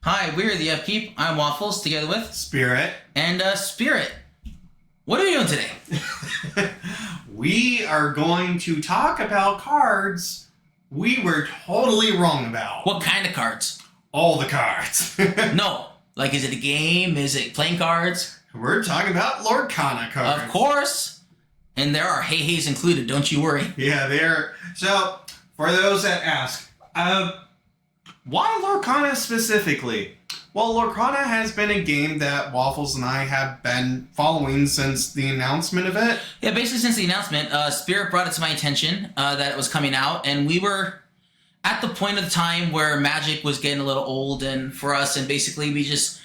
Hi, we're the Yupkeep. I'm Waffles, together with Spirit. And Spirit. What are we doing today? We are going to talk about cards we were totally wrong about. What kind of cards? All the cards. No. Like, is it a game? Is it playing cards? We're talking about Lorcana cards. Of course. And there are hey-heys included, don't you worry. Yeah, they're... So, for those that ask, why Lorcana specifically? Well, Lorcana has been a game that Waffles and I have been following since the announcement of it. Yeah, basically since the announcement, Spirit brought it to my attention that it was coming out, and we were at the point of the time where Magic was getting a little old and for us, and basically we just,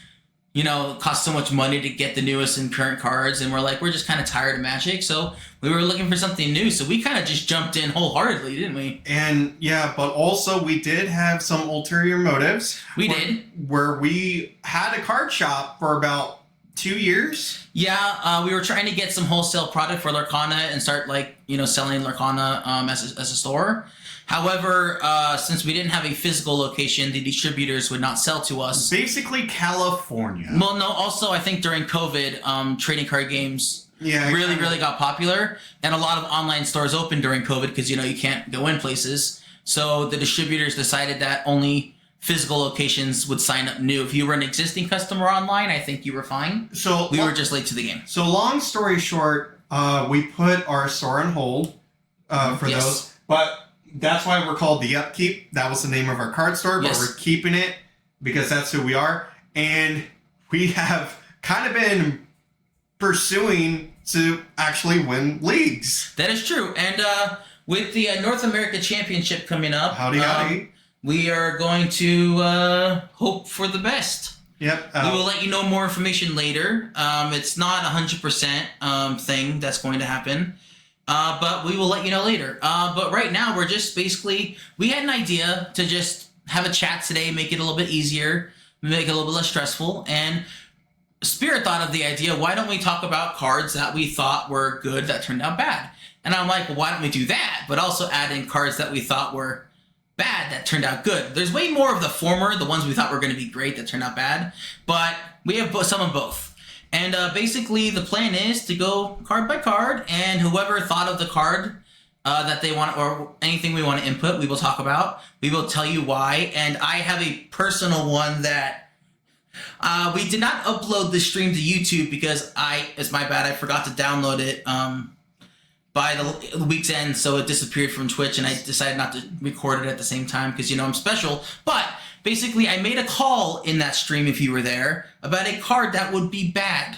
it cost so much money to get the newest and current cards, and we're just kind of tired of Magic, so we were looking for something new, so we kind of just jumped in wholeheartedly, didn't we? And yeah, but also we did have some ulterior motives. We did. Where we had a card shop for about 2 years. Yeah, we were trying to get some wholesale product for Lorcana and start selling Lorcana as a store. However, since we didn't have a physical location, the distributors would not sell to us. Basically California. Well, no, also I think during COVID, trading card games really got popular. And a lot of online stores opened during COVID because, you can't go in places. So the distributors decided that only physical locations would sign up new. If you were an existing customer online, I think you were fine. So we were just late to the game. So long story short, we put our store on hold for those. But that's why we're called the Yupkeep. That was the name of our card store, but we're keeping it because that's who we are. And we have kind of been pursuing to actually win leagues. That is true. And with the North America Championship coming up, howdy. We are going to hope for the best. Yep. We will let you know more information later. It's not 100% thing that's going to happen. But we will let you know later. But right now, we're just basically... We had an idea to just have a chat today, make it a little bit easier, make it a little bit less stressful. And Spirit thought of the idea, why don't we talk about cards that we thought were good that turned out bad? And I'm like, well, why don't we do that? But also add in cards that we thought were bad that turned out good. There's way more of the former, the ones we thought were going to be great that turned out bad. But we have some of both. And basically, the plan is to go card by card, and whoever thought of the card that they want, or anything we want to input, we will talk about. We will tell you why. And I have a personal one that we did not upload the stream to YouTube because it's my bad. I forgot to download it by the week's end, so it disappeared from Twitch, and I decided not to record it at the same time because, I'm special. But basically, I made a call in that stream, if you were there, about a card that would be bad.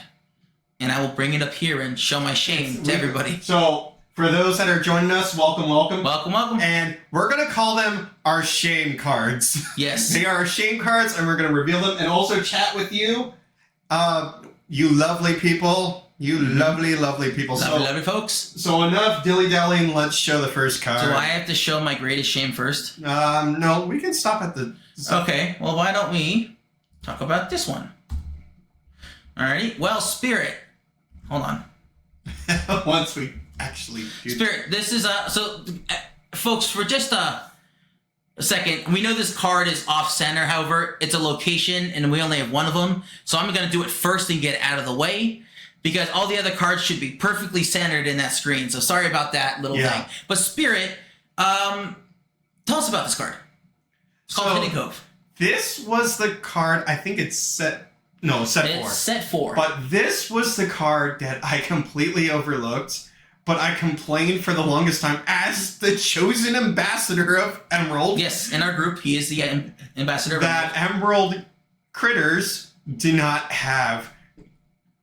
And I will bring it up here and show my shame to everybody. So, for those that are joining us, welcome. Welcome. And we're going to call them our shame cards. Yes. They are our shame cards, and we're going to reveal them and also chat with you. You lovely people. You lovely people. Lovely folks. So enough dilly-dallying, let's show the first card. Do I have to show my greatest shame first? No, we can stop at the... Okay, well, why don't we talk about this one? Alrighty, well, Spirit. Hold on. Once we actually do... Spirit, this is folks, for just a second, we know this card is off-center, however, it's a location, and we only have one of them, so I'm going to do it first and get it out of the way, because all the other cards should be perfectly centered in that screen, so sorry about that little thing. But Spirit, tell us about this card. It's called Hidden Cove. This was the card, I think it's set 4. It's set 4. But this was the card that I completely overlooked, but I complained for the longest time as the chosen ambassador of Emerald. Yes, in our group, he is the ambassador of Emerald. That Emerald critters do not have,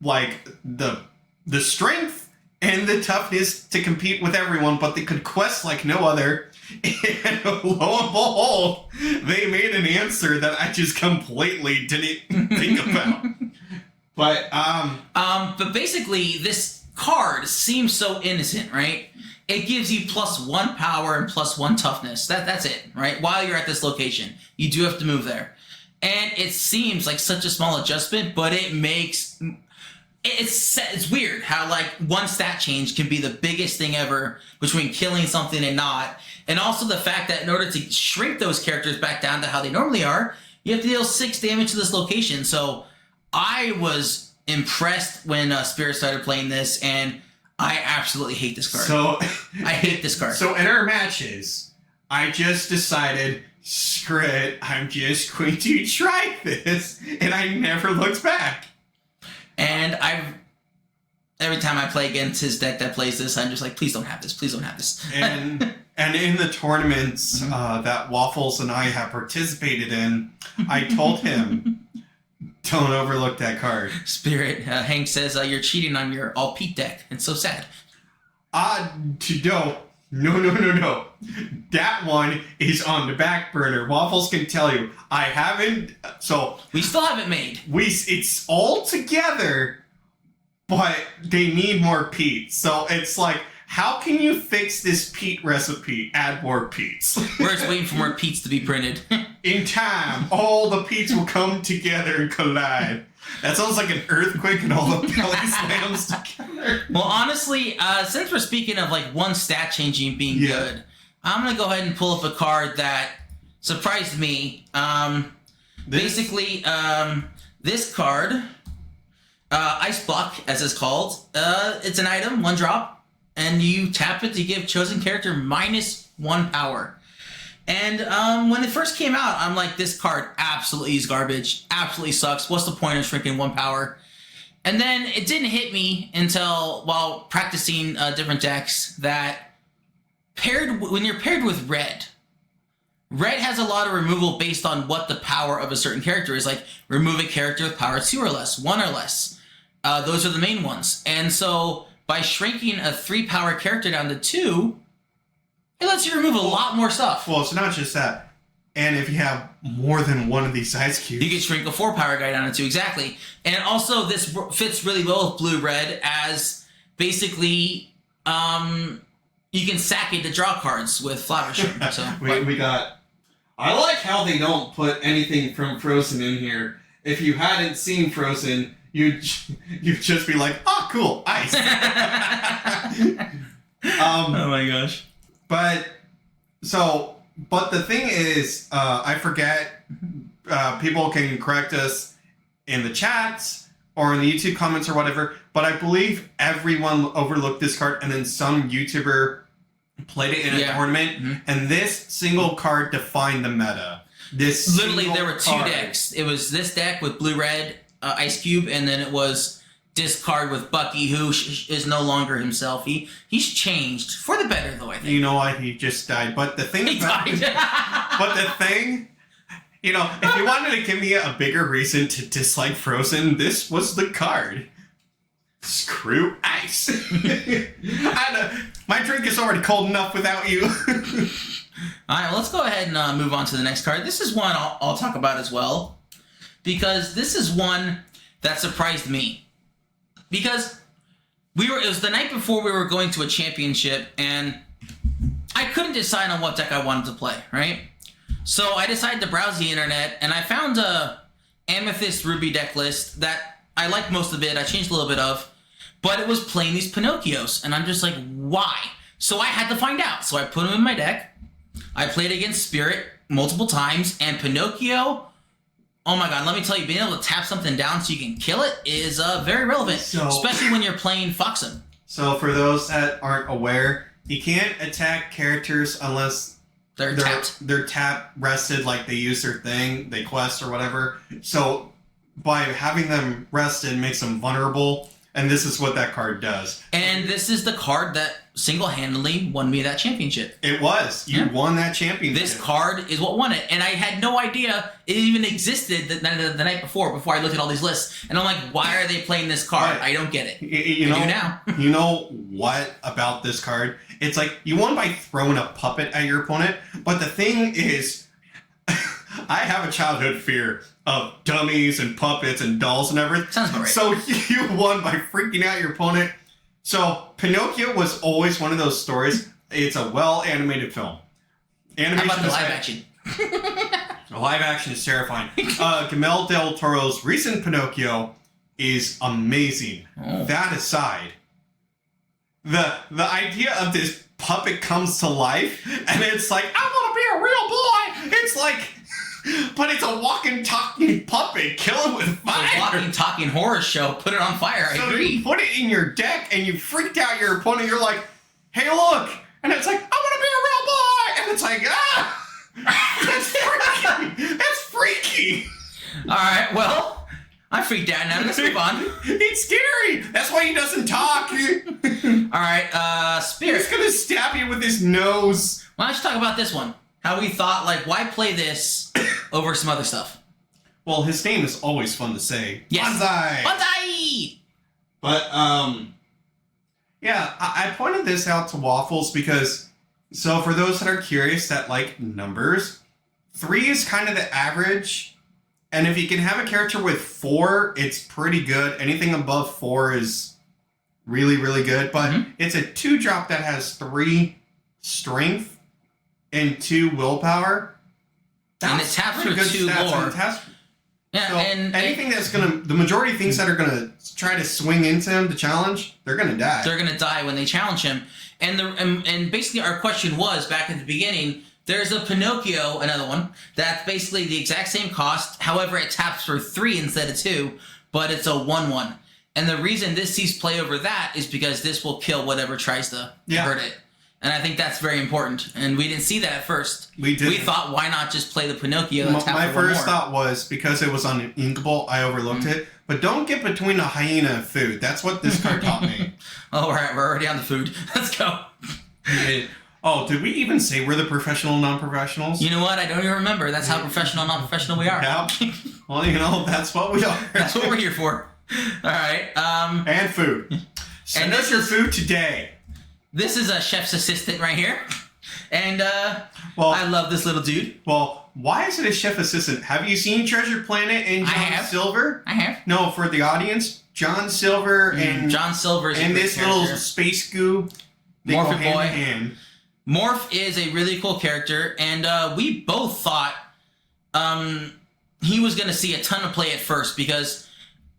the strength and the toughness to compete with everyone, but they could quest like no other. And lo and behold, they made an answer that I just completely didn't think about. But basically, this card seems so innocent, right? It gives you +1 power and +1 toughness. That's it, right? While you're at this location, you do have to move there, and it seems like such a small adjustment, but it makes it's weird how one stat change can be the biggest thing ever between killing something and not. And also the fact that in order to shrink those characters back down to how they normally are, You have to deal 6 damage to this location. So I was impressed when Spirit started playing this, and I absolutely hate this card. So I hate this card. So in our matches, I just decided, screw it, I'm just going to try this, and I never looked back. And every time I play against his deck that plays this, I'm just like, please don't have this, please don't have this. And in the tournaments that Waffles and I have participated in, I told him, don't overlook that card. Spirit, Hank says you're cheating on your all Pete deck. It's so sad. No. That one is on the back burner. Waffles can tell you, I haven't. So we still haven't made. It's all together, but they need more Pete. So it's like, how can you fix this Pete recipe? Add more Petes. We're just waiting for more Petes to be printed. In time, all the Petes will come together and collide. That sounds like an earthquake and all the belly slams together. Well, honestly, since we're speaking of like one stat changing being good, I'm going to go ahead and pull up a card that surprised me. Basically, this card, Ice Block, as it's called, it's an item, 1 drop. And you tap it to give chosen character -1 power. And when it first came out, I'm like, this card absolutely is garbage. Absolutely sucks. What's the point of shrinking 1 power? And then it didn't hit me until while practicing different decks that when you're paired with red has a lot of removal based on what the power of a certain character is. Like remove a character with power 2 or less, 1 or less. Those are the main ones. And so by shrinking a 3 power character down to 2, it lets you remove a lot more stuff. Well, it's not just that. And if you have more than one of these ice cubes, you can shrink a 4 power guy down to 2, exactly. And also this fits really well with blue-red as basically you can sack it to draw cards with Flower Shrimp. So we got... I like how they don't put anything from Frozen in here. If you hadn't seen Frozen, you'd just be like, oh, cool, ice. Oh my gosh. But the thing is, I forget, people can correct us in the chats or in the YouTube comments or whatever, but I believe everyone overlooked this card and then some YouTuber played it in a tournament, and this single card defined the meta. Literally, there were 2 decks. It was this deck with blue-red, Ice Cube, and then it was this card with Bucky, who is no longer himself. He's changed for the better, though. I think. You know why he just died? But the thing, if you wanted to give me a bigger reason to dislike Frozen, this was the card. Screw ice. My drink is already cold enough without you. All right, well, let's go ahead and move on to the next card. This is one I'll talk about as well, because this is one that surprised me. Because it was the night before we were going to a championship, and I couldn't decide on what deck I wanted to play, right? So I decided to browse the internet, and I found a Amethyst Ruby deck list that I liked most of it. I changed a little bit of, but it was playing these Pinocchios, and I'm just like, why? So I had to find out. So I put them in my deck. I played against Spirit multiple times, and Pinocchio, oh my god, let me tell you, being able to tap something down so you can kill it is very relevant, especially when you're playing Foxen. So for those that aren't aware, you can't attack characters unless they're tapped. They're tap rested, like they use their thing, they quest or whatever. So by having them rested makes them vulnerable, and this is what that card does. And this is the card that single-handedly won me that championship. It was. You won that championship. This card is what won it, and I had no idea it even existed the night before I looked at all these lists. And I'm like, why are they playing this card? Right. I don't get it. You know now. You know what about this card? It's like, you won by throwing a puppet at your opponent, but the thing is, I have a childhood fear of dummies and puppets and dolls and everything. Sounds about right. So you won by freaking out your opponent. So Pinocchio was always one of those stories. It's a well-animated film. How about the live action? The live action is terrifying. Guillermo del Toro's recent Pinocchio is amazing. Oh. That aside, the idea of this puppet comes to life and it's like, I want to be a real boy. It's like But it's a walking, talking puppet. Kill it with fire. It's a walking, talking horror show. Put it on fire. I agree. You put it in your deck and you freaked out your opponent. You're like, hey, look. And it's like, I want to be a real boy. And it's like, ah. That's freaky. That's freaky. All right, well, I freaked out now. Let's move on. It's scary. That's why he doesn't talk. All right, Spirit. He's going to stab you with his nose. Why don't you talk about this one? How we thought, like, why play this over some other stuff? Well, his name is always fun to say. Yes. Banzai! Banzai! But, yeah, I pointed this out to Waffles because, so for those that are curious that like numbers, 3 is kind of the average. And if you can have a character with 4, it's pretty good. Anything above 4 is really, really good. But it's a 2-drop that has 3 strength and 2 willpower. And it taps for 2 lore. Yeah, so and anything that's the majority of things that are gonna try to swing into him to challenge, they're gonna die. They're gonna die when they challenge him. And basically our question was, back at the beginning, there's a Pinocchio, another one, that's basically the exact same cost. However, it taps for 3 instead of 2, but it's a 1/1. And the reason this sees play over that is because this will kill whatever tries to hurt it. And I think that's very important. And we didn't see that at first. We didn't. We thought, why not just play the Pinocchio? My first thought was, because it was uninkable, I overlooked it. But don't get between a hyena and food. That's what this card taught me. Oh, all right. We're already on the food. Let's go. Oh, did we even say we're the professional non-professionals? You know what? I don't even remember. That's how professional non-professional we are. Yeah. Well, you know, that's what we are. That's what we're here for. All right. And food. Send us your food today. This is a chef's assistant right here. And I love this little dude. Well, why is it a chef assistant? Have you seen Treasure Planet and John Silver? I have. No, for the audience, John Silver and John Silver is and this little space goo. Morph Boy. Morph is a really cool character, and we both thought he was going to see a ton of play at first because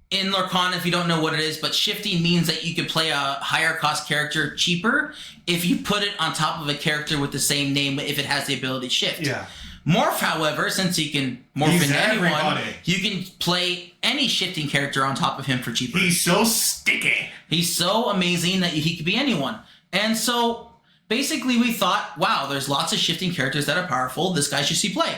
in Lorcana, if you don't know what it is, but shifting means that you can play a higher cost character cheaper if you put it on top of a character with the same name if it has the ability to shift. Yeah. Morph, however, since he can morph into anyone, you can play any shifting character on top of him for cheaper. He's so sticky. He's so amazing that he could be anyone. And so basically we thought, wow, there's lots of shifting characters that are powerful. This guy should see play.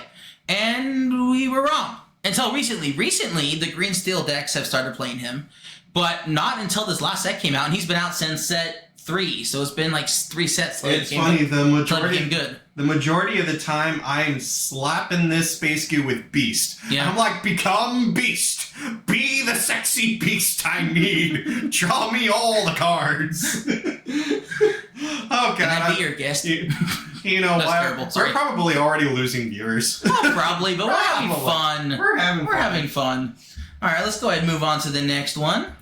And we were wrong. Until recently. Recently, the Green Steel decks have started playing him, but not until this last set came out, and he's been out since set 3, so it's been like 3 sets. It's funny, the majority of the time, I'm slapping this space goo with Beast. Yeah. I'm like, become Beast! Be the sexy beast I need! Draw me all the cards! Oh, God. Can I be your guest? You know what? We're probably already losing viewers. Well, probably, but we're having fun. We're having fun. All right, let's go ahead and move on to the next one.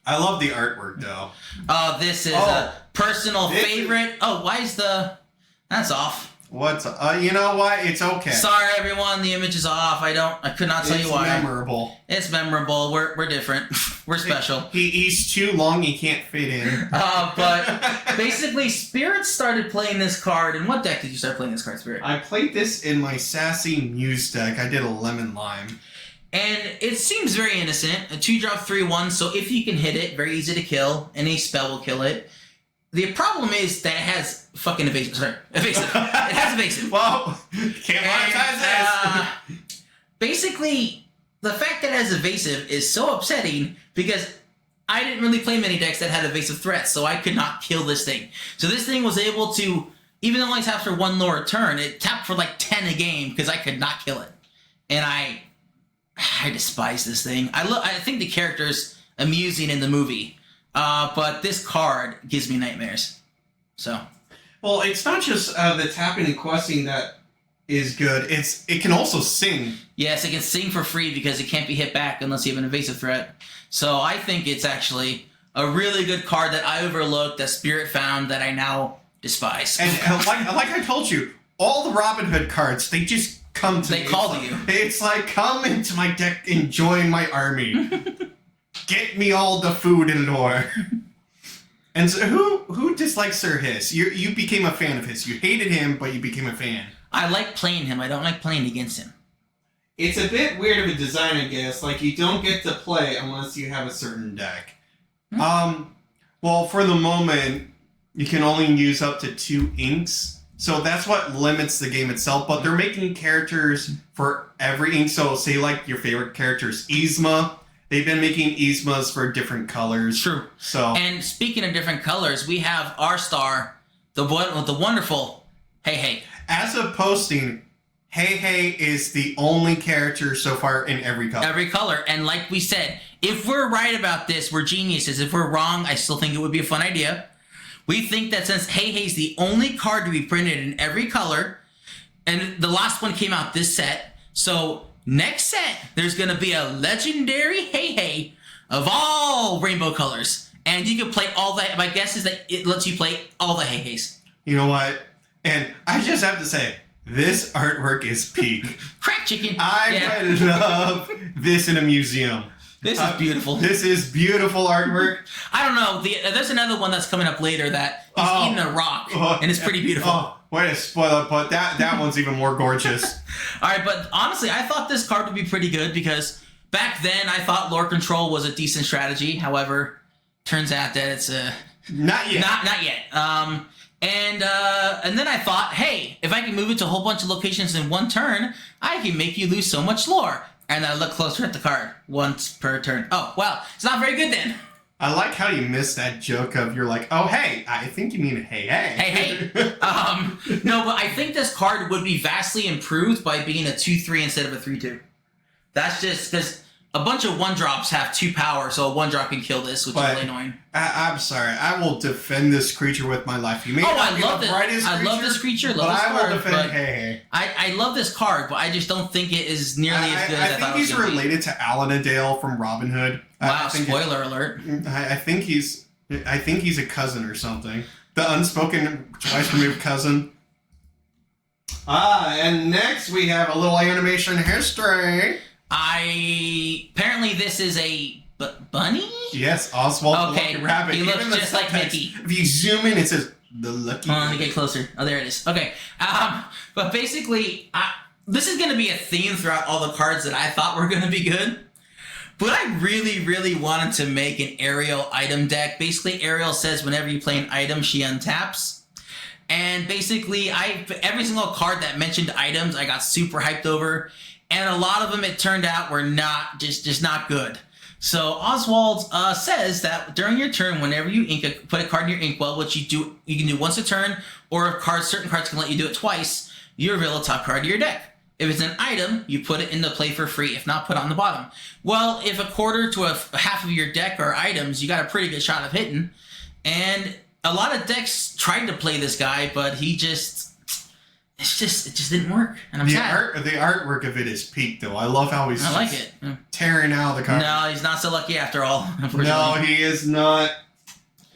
I love the artwork, though. Oh, this is a personal favorite. Why is that's off? What's you know what? It's okay. Sorry, everyone. The image is off. I could not tell you why. It's memorable. It's memorable. We're different. We're special. He's too long. He can't fit in. But basically, Spirit started playing this card. In what deck did you start playing this card, Spirit? I played this in my Sassy Muse deck. I did a Lemon Lime. And it seems very innocent. A 2-drop 3/1. So if you can hit it, very easy to kill. Any spell will kill it. The problem is that it has fucking evasive. Sorry, evasive. It has evasive. Well, can't monetize this. Basically, the fact that it has evasive is so upsetting because I didn't really play many decks that had evasive threats, so I could not kill this thing. So this thing was able to, even though it only taps for 1 lore a turn, it tapped for like 10 a game because I could not kill it. And I despise this thing. I think the character's amusing in the movie. But this card gives me nightmares. So, well, it's not just the tapping and questing that is good. It can also sing. Yes, it can sing for free because it can't be hit back unless you have an evasive threat. So I think it's actually a really good card that I overlooked, that Spirit found, that I now despise. And like I told you, all the Robin Hood cards, they just come to me. They call to you. It's like, come into my deck and join my army. Get me all the food and lore. And so who dislikes Sir Hiss? You became a fan of his. You hated him, but you became a fan. I like playing him. I don't like playing against him. it's a bit weird of a design, I guess. Like, you don't get to play unless you have a certain deck. Well, for the moment, you can only use up to 2 inks. So that's what limits the game itself. But they're making characters for every ink. So say like your favorite character is Yzma. They've been making Yzmas for different colors. True. So and speaking of different colors, we have our star, the wonderful Hey Hey. As of posting, Hey Hey is the only character so far in every color. Every color. And like we said, if we're right about this, we're geniuses. If we're wrong, I still think it would be a fun idea. We think that since Hey Hey's the only card to be printed in every color, and the last one came out this set, so next set, there's going to be a legendary Hey Hey of all rainbow colors. And you can play all the... My guess is that it lets you play all the Hey Heys. You know what? And I just have to say, this artwork is peak. Crack chicken. I would love this in a museum. This is beautiful. This is beautiful artwork. I don't know. There's another one that's coming up later that he's eating a rock, and it's pretty beautiful. Oh, way to spoil it, but that one's even more gorgeous. All right, but honestly, I thought this card would be pretty good because back then I thought lore control was a decent strategy. However, turns out that it's not yet. Not yet. And then I thought, hey, if I can move it to a whole bunch of locations in one turn, I can make you lose so much lore. And then I look closer at the card. Once per turn. Oh, well, it's not very good then. I like how you missed that joke of you're like, oh, hey, I think you mean hey, hey. Hey, hey. No, but I think this card would be vastly improved by being a 2/3 instead of a 3/2. That's just because a bunch of 1-drops have 2 power, so a 1-drop can kill this, which is really annoying. I'm sorry. I will defend this creature with my life. You may not be the brightest creature. I love this creature. But I will defend Hey Hey. I love this card, but I just don't think it is nearly as good as I thought it was going to be. I think he's related to Alanadale from Robin Hood. Wow, spoiler alert. I think he's a cousin or something. The unspoken twice removed cousin. And next we have a little animation history. Apparently this is a bunny? Yes, Oswald the Lucky Rabbit. He looks just like Mickey. If you zoom in, it says the Lucky Rabbit. Let me get closer. Oh, there it is. Okay. But basically, this is going to be a theme throughout all the cards that I thought were going to be good. But I really, really wanted to make an Ariel item deck. Basically, Ariel says whenever you play an item, she untaps. And basically, every single card that mentioned items, I got super hyped over. And a lot of them, it turned out, were not just not good. So Oswald says that during your turn, whenever you put a card in your inkwell, which you can do once a turn, or if certain cards can let you do it twice, you reveal a top card of your deck. If it's an item, you put it into play for free. If not, put it on the bottom. Well, if a quarter to a half of your deck are items, you got a pretty good shot of hitting. And a lot of decks tried to play this guy, but it just didn't work. And I'm sad. The artwork of it is peak, though. I love how he's tearing out the card. No, he's not so lucky after all, unfortunately. No, he is not.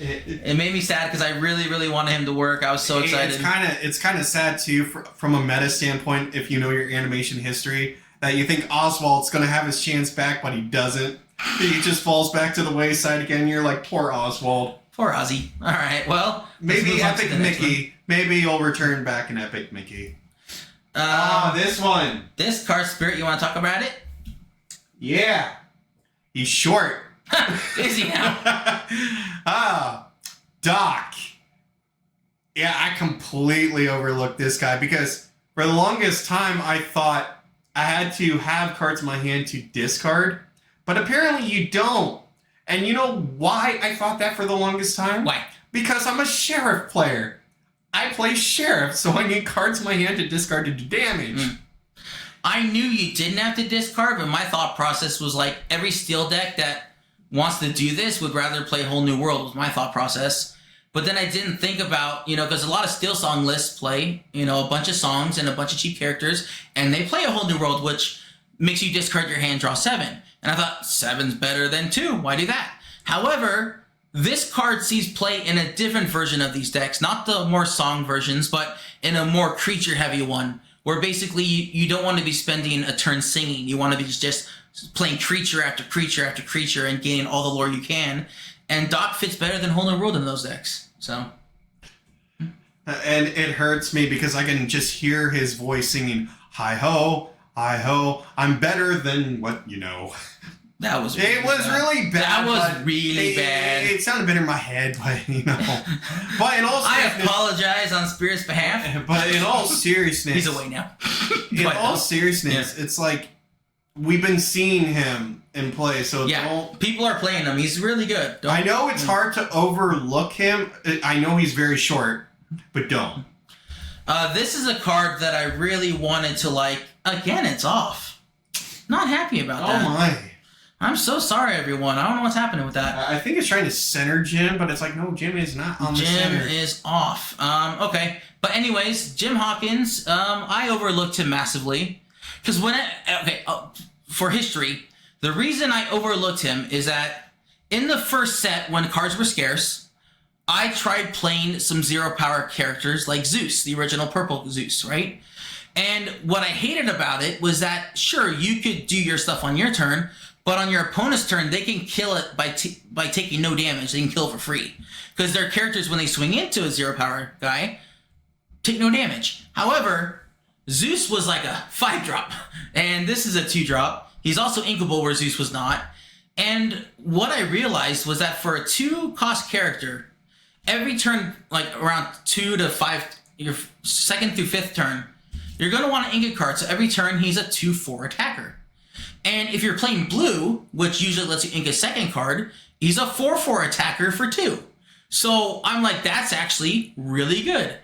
It made me sad because I really, really wanted him to work. I was so excited. It's kind of sad too, from a meta standpoint. If you know your animation history, that you think Oswald's going to have his chance back, but he doesn't. He just falls back to the wayside again. You're like, poor Oswald. Poor Ozzy. All right, well, maybe Epic Mickey. Maybe you'll return back in Epic Mickey. This one. This card, Spirit. You want to talk about it? Yeah. He's short. Is he now? Doc. Yeah, I completely overlooked this guy because for the longest time I thought I had to have cards in my hand to discard, but apparently you don't. And you know why I thought that for the longest time? Why? Because I'm a sheriff player. I play sheriff, so I need cards in my hand to discard to do damage. I knew you didn't have to discard, but my thought process was like every steel deck that wants to do this would rather play Whole New World was my thought process. But then I didn't think about, because a lot of Steel Song lists play, a bunch of songs and a bunch of cheap characters, and they play a Whole New World, which makes you discard your hand, draw 7. And I thought, 7's better than 2. Why do that? However, this card sees play in a different version of these decks, not the more song versions, but in a more creature-heavy one, where basically you don't want to be spending a turn singing. You want to be just playing creature after creature after creature and gaining all the lore you can. And Doc fits better than Whole New World in those decks. So, and it hurts me because I can just hear his voice singing, hi-ho, Hi-ho, I'm better than what you know. That was It was really bad. That was really bad. It sounded better in my head, but you know. But in all I seriousness, apologize on Spirit's behalf. but in all seriousness, He's away now. In all seriousness, it's like we've been seeing him in play, so don't. People are playing him. He's really good. I know it's hard to overlook him. I know he's very short, but don't. This is a card that I really wanted to like. Again, it's off. Not happy about that. Oh my. I'm so sorry, everyone. I don't know what's happening with that. I think it's trying to center Jim, but it's like, no, Jim is not on the center. Jim is off. Okay. But anyways, Jim Hawkins, I overlooked him massively. Because for history, the reason I overlooked him is that in the first set, when cards were scarce, I tried playing some zero power characters like Zeus, the original purple Zeus, right? And what I hated about it was that, sure, you could do your stuff on your turn, but on your opponent's turn, they can kill it by taking no damage. They can kill for free. Because their characters, when they swing into a zero power guy, take no damage. However, Zeus was like a 5-drop, and this is a 2-drop. He's also inkable where Zeus was not. And what I realized was that for a 2-cost character, every turn, like around 2 to 5, your second through fifth turn, you're going to want to ink a card. So every turn, he's a 2/4 attacker. And if you're playing blue, which usually lets you ink a second card, he's a 4/4 attacker for 2. So I'm like, that's actually really good.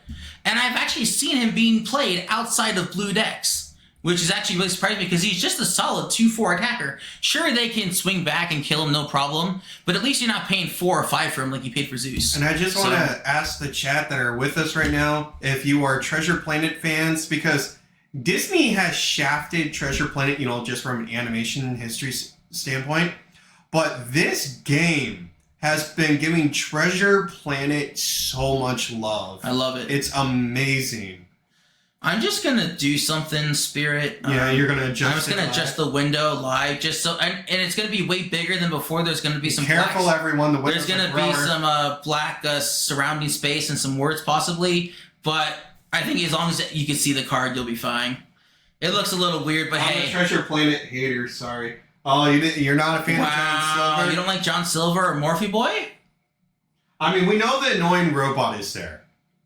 And I've actually seen him being played outside of blue decks, which is actually really surprising because he's just a solid 2/4 attacker. Sure, they can swing back and kill him, no problem, but at least you're not paying 4 or 5 for him like you paid for Zeus. And I just want to ask the chat that are with us right now if you are Treasure Planet fans, because Disney has shafted Treasure Planet, just from an animation history standpoint. But this game has been giving Treasure Planet so much love. I love it. It's amazing. I'm just going to do something, Spirit. Yeah, you're going to adjust. I'm just going to adjust the window live, just so, and it's going to be way bigger than before. There's going to be some careful, blacks. Everyone. The There's going to be some black surrounding space and some words possibly, but I think as long as you can see the card, you'll be fine. It looks a little weird, but I'm a Treasure Planet hater. Sorry. Oh, you're not a fan of John Silver? You don't like John Silver or Morphe Boy? I mean, we know the annoying robot is there.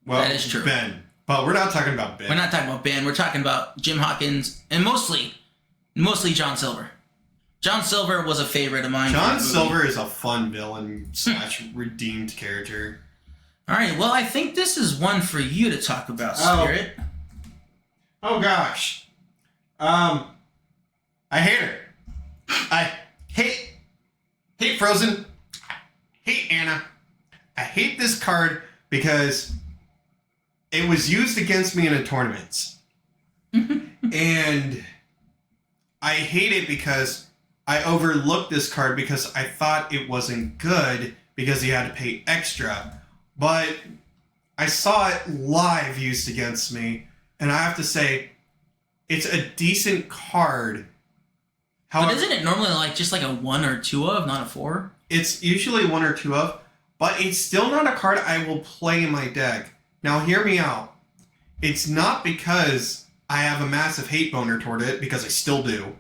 Well, that is true. Ben. But we're not talking about Ben. We're not talking about Ben. We're talking about Jim Hawkins and mostly John Silver. John Silver was a favorite of mine. John Silver is a fun villain / redeemed character. All right. Well, I think this is one for you to talk about, Spirit. Oh gosh. I hate her. I hate Frozen. I hate Anna. I hate this card because it was used against me in a tournament. And I hate it because I overlooked this card because I thought it wasn't good because he had to pay extra. But I saw it live used against me, and I have to say, it's a decent card. However, but isn't it normally just like a 1 or 2 of, not a 4? It's usually 1 or 2 of, but it's still not a card I will play in my deck. Now, hear me out. It's not because I have a massive hate boner toward it, because I still do,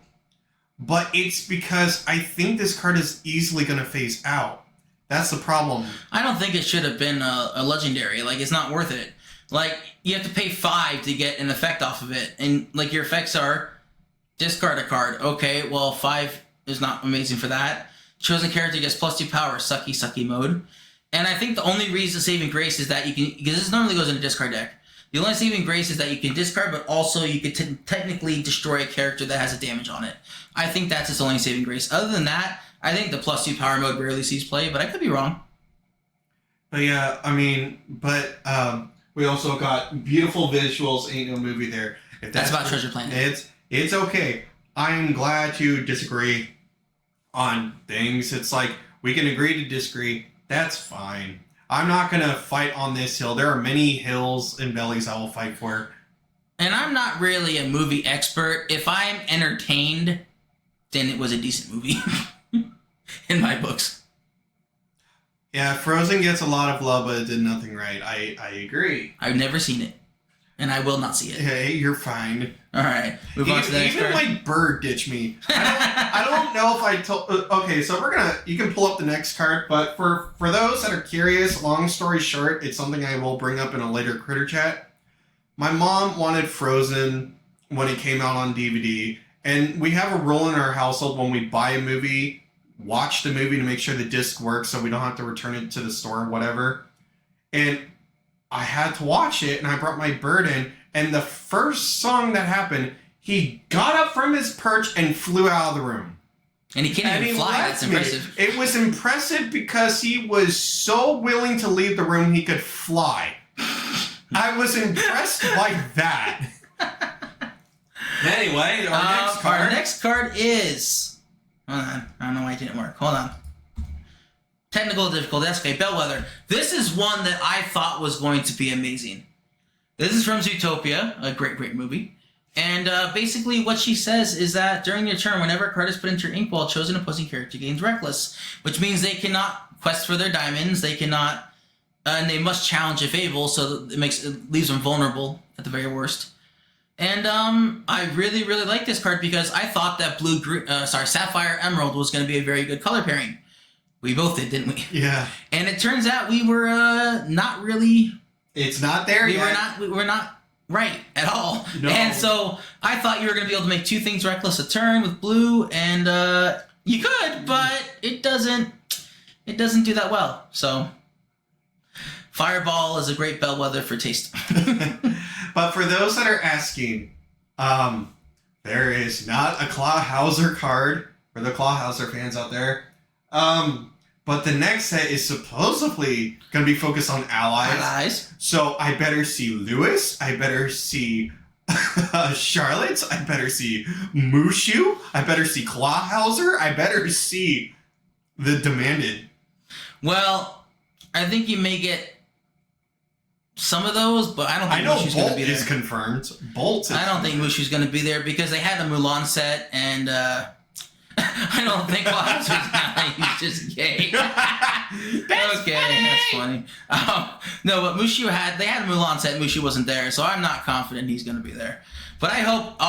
but it's because I think this card is easily going to phase out. That's the problem. I don't think it should have been a legendary. It's not worth it. You have to pay 5 to get an effect off of it. And, your effects are discard a card. Okay, well, 5 is not amazing for that. Chosen character gets +2 power, sucky mode. And I think the only reason saving grace is that you can, because this normally goes in a discard deck. The only saving grace is that you can discard, but also you could technically destroy a character that has a damage on it. I think that's its only saving grace. Other than that, I think the +2 power mode rarely sees play, but I could be wrong. But yeah, we also got beautiful visuals. Ain't no movie there. If that's about Treasure Planet. It's okay. I'm glad to disagree on things. It's like we can agree to disagree. That's fine. I'm not gonna fight on this hill. There are many hills and bellies I will fight for. And I'm not really a movie expert. If I'm entertained, then it was a decent movie in my books. Yeah, Frozen gets a lot of love, but it did nothing right. I agree. I've never seen it. and I will not see it. Hey, you're fine. All right, move on to the next Even card. my bird ditched me. I don't know if I told. Okay, so you can pull up the next card, but for those that are curious, long story short, it's something I will bring up in a later Critter Chat. My mom wanted Frozen when it came out on DVD, and we have a rule in our household when we buy a movie, watch the movie to make sure the disc works so we don't have to return it to the store or whatever. And I had to watch it, and I brought my bird in, and the first song that happened, he got up from his perch and flew out of the room. And he can't even fly. That's impressive. It was impressive because he was so willing to leave the room he could fly. I was impressed by that. Anyway, our next card is... Hold on. I don't know why it didn't work. Hold on. Technical difficulty. That's okay. Bellwether. This is one that I thought was going to be amazing. This is from Zootopia, a great, great movie. And basically what she says is that during your turn, whenever a card is put into your ink wall, chosen opposing character gains Reckless, which means they cannot quest for their diamonds, they cannot... and they must challenge if able, so it leaves them vulnerable at the very worst. And I really, really like this card because I thought that Sapphire Emerald was going to be a very good color pairing. We both did, didn't we? Yeah. And it turns out we were not really. It's not there yet. We were not right at all. No. And so I thought you were going to be able to make 2 things Reckless a turn with blue, and you could, but it doesn't do that well. So. Fireball is a great bellwether for taste. But for those that are asking, there is not a Clawhauser card for the Clawhauser fans out there. But the next set is supposedly going to be focused on allies. So I better see Lewis. I better see Charlotte. I better see Mushu. I better see Clawhauser. I better see the Demanded. Well, I think you may get some of those, but I don't think Mushu's going to be there. Bolt is confirmed. I don't think Mushu's going to be there because they had a Mulan set, and I don't think he's just gay. That's funny. No, but they had a Mulan set. Mushu wasn't there, so I'm not confident he's going to be there. But I hope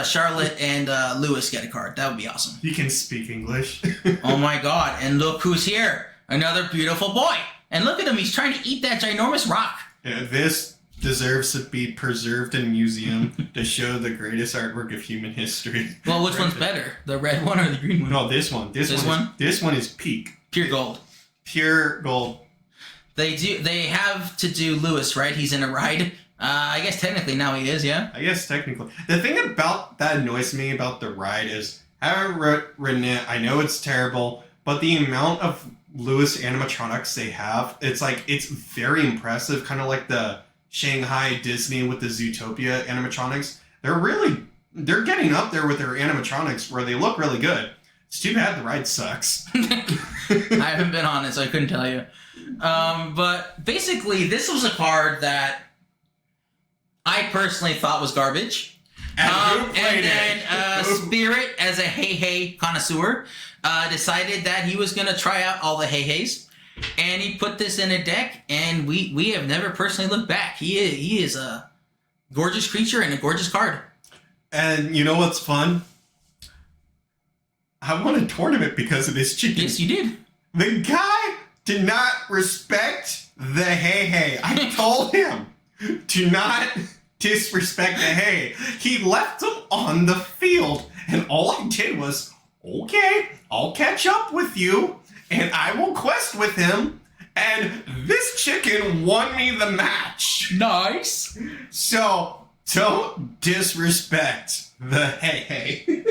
Charlotte and Lewis get a card. That would be awesome. He can speak English. Oh my God! And look who's here! Another beautiful boy. And look at him, he's trying to eat that ginormous rock. Yeah, this deserves to be preserved in a museum to show the greatest artwork of human history. Well, which one's better? The red one or the green one? No, this one. This one is peak. Pure gold. Pure gold. They have to do Lewis, right? He's in a ride. I guess technically now he is, yeah? I guess technically. The thing about that annoys me about the ride is, having written it, I know it's terrible, but the amount of Lewis animatronics they have, it's very impressive, kind of like the Shanghai Disney with the Zootopia animatronics. They're getting up there with their animatronics where they look really good. It's too bad the ride sucks. I haven't been on it, so I couldn't tell you. But basically, this was a card that I personally thought was garbage. And then Spirit, as a hey connoisseur, decided that he was going to try out all the hey-heys, and he put this in a deck, and we have never personally looked back. He is a gorgeous creature and a gorgeous card. And you know what's fun? I won a tournament because of this chicken. Yes, you did. The guy did not respect the hey. I told him to not disrespect the hey. He left him on the field, and all I did was, okay, I'll catch up with you, and I will quest with him, and this chicken won me the match. Nice. So, don't disrespect the hey.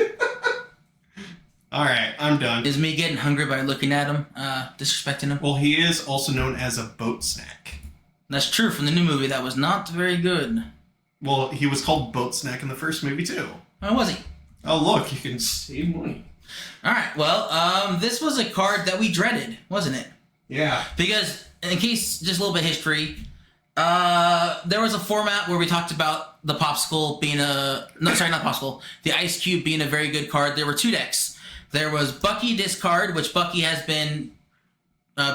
Alright, I'm done. Is me getting hungry by looking at him, disrespecting him? Well, he is also known as a boat snack. That's true, from the new movie. That was not very good. Well, he was called Boat Snack in the first movie, too. Oh, was he? Oh, look, you can save money. Alright, well, this was a card that we dreaded, wasn't it? Yeah. Because, in case, just a little bit of history, there was a format where we talked about the Popsicle being the Ice Cube being a very good card. There were 2 decks. There was Bucky discard, which Bucky has been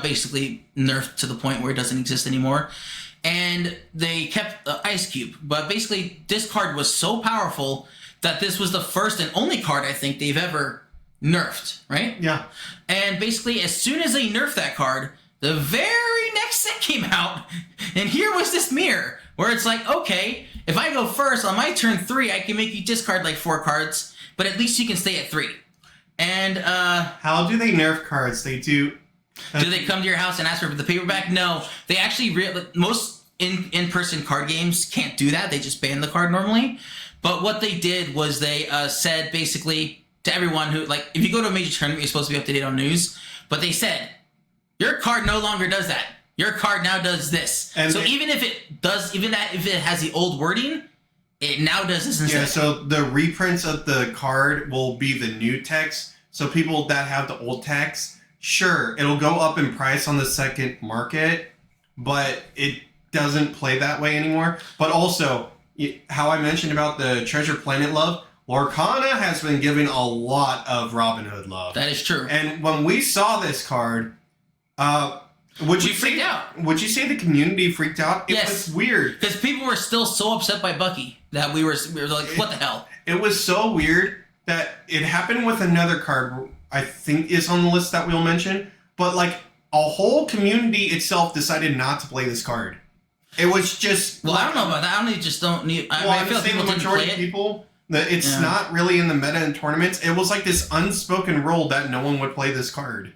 basically nerfed to the point where it doesn't exist anymore. and they kept the Ice Cube. But basically, this card was so powerful that this was the first and only card I think they've ever nerfed, right? Yeah. And basically, as soon as they nerfed that card, the very next set came out, and here was this mirror, where it's like, okay, if I go first, on my turn 3, I can make you discard like 4 cards, but at least you can stay at 3. And, how do they nerf cards? They do... do they come to your house and ask for the paperback? No. They actually... most in-person card games can't do that. They just ban the card normally. But what they did was they said, basically, to everyone who... Like, if you go to a major tournament, you're supposed to be up to date on news. But they said, your card no longer does that. Your card now does this. And so even if it does... Even that if it has the old wording... It now does this instead. Yeah, so the reprints of the card will be the new text. So people that have the old text, sure, it'll go up in price on the second market, but it doesn't play that way anymore. But also, how I mentioned about the Treasure Planet love, Lorcana has been giving a lot of Robin Hood love. That is true. And when we saw this card, we freaked out. Would you say the community freaked out? It was weird. Because people were still so upset by Bucky that we were like, what the hell? It was so weird that it happened with another card I think is on the list that we'll mention. But like a whole community itself decided not to play this card. It was just... Well, I don't know about that. I feel like people the majority of people... It's not really in the meta in tournaments. It was like this unspoken rule that no one would play this card.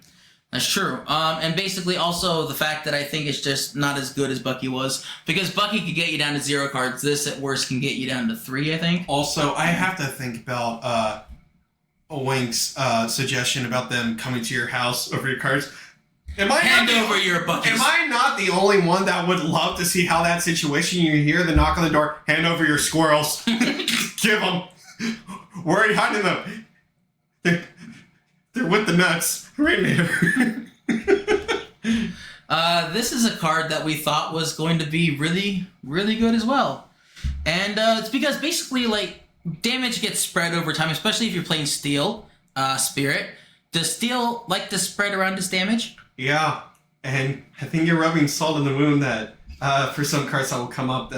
That's true. And basically also the fact that I think it's just not as good as Bucky was. Because Bucky could get you down to 0 cards. This, at worst, can get you down to 3, I think. Also, I have to think about Wink's suggestion about them coming to your house over your cards. Hand over your Buckies. Am I not the only one that would love to see how that situation, you hear the knock on the door, hand over your squirrels. Give them. Where are you hiding them? They're with the nuts. Right here. This is a card that we thought was going to be really, really good as well. And it's because basically, like, damage gets spread over time, especially if you're playing Steel Spirit. Does Steel like to spread around this damage? Yeah. And I think you're rubbing salt in the wound that for some cards that will come up,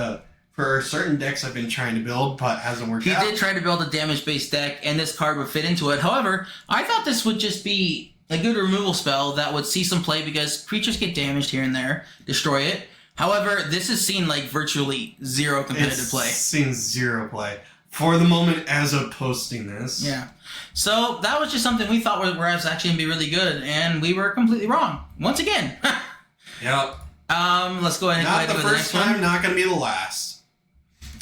for certain decks I've been trying to build, but hasn't worked out. He did try to build a damage-based deck, and this card would fit into it. However, I thought this would just be a good removal spell that would see some play because creatures get damaged here and there, destroy it. However, this has seen like virtually 0 competitive play. It's seen 0 play for the moment as of posting this. Yeah. So that was just something we thought was actually going to be really good, and we were completely wrong. Once again. Yep. Let's go ahead and not go the to the first next time, one. not going to be the last.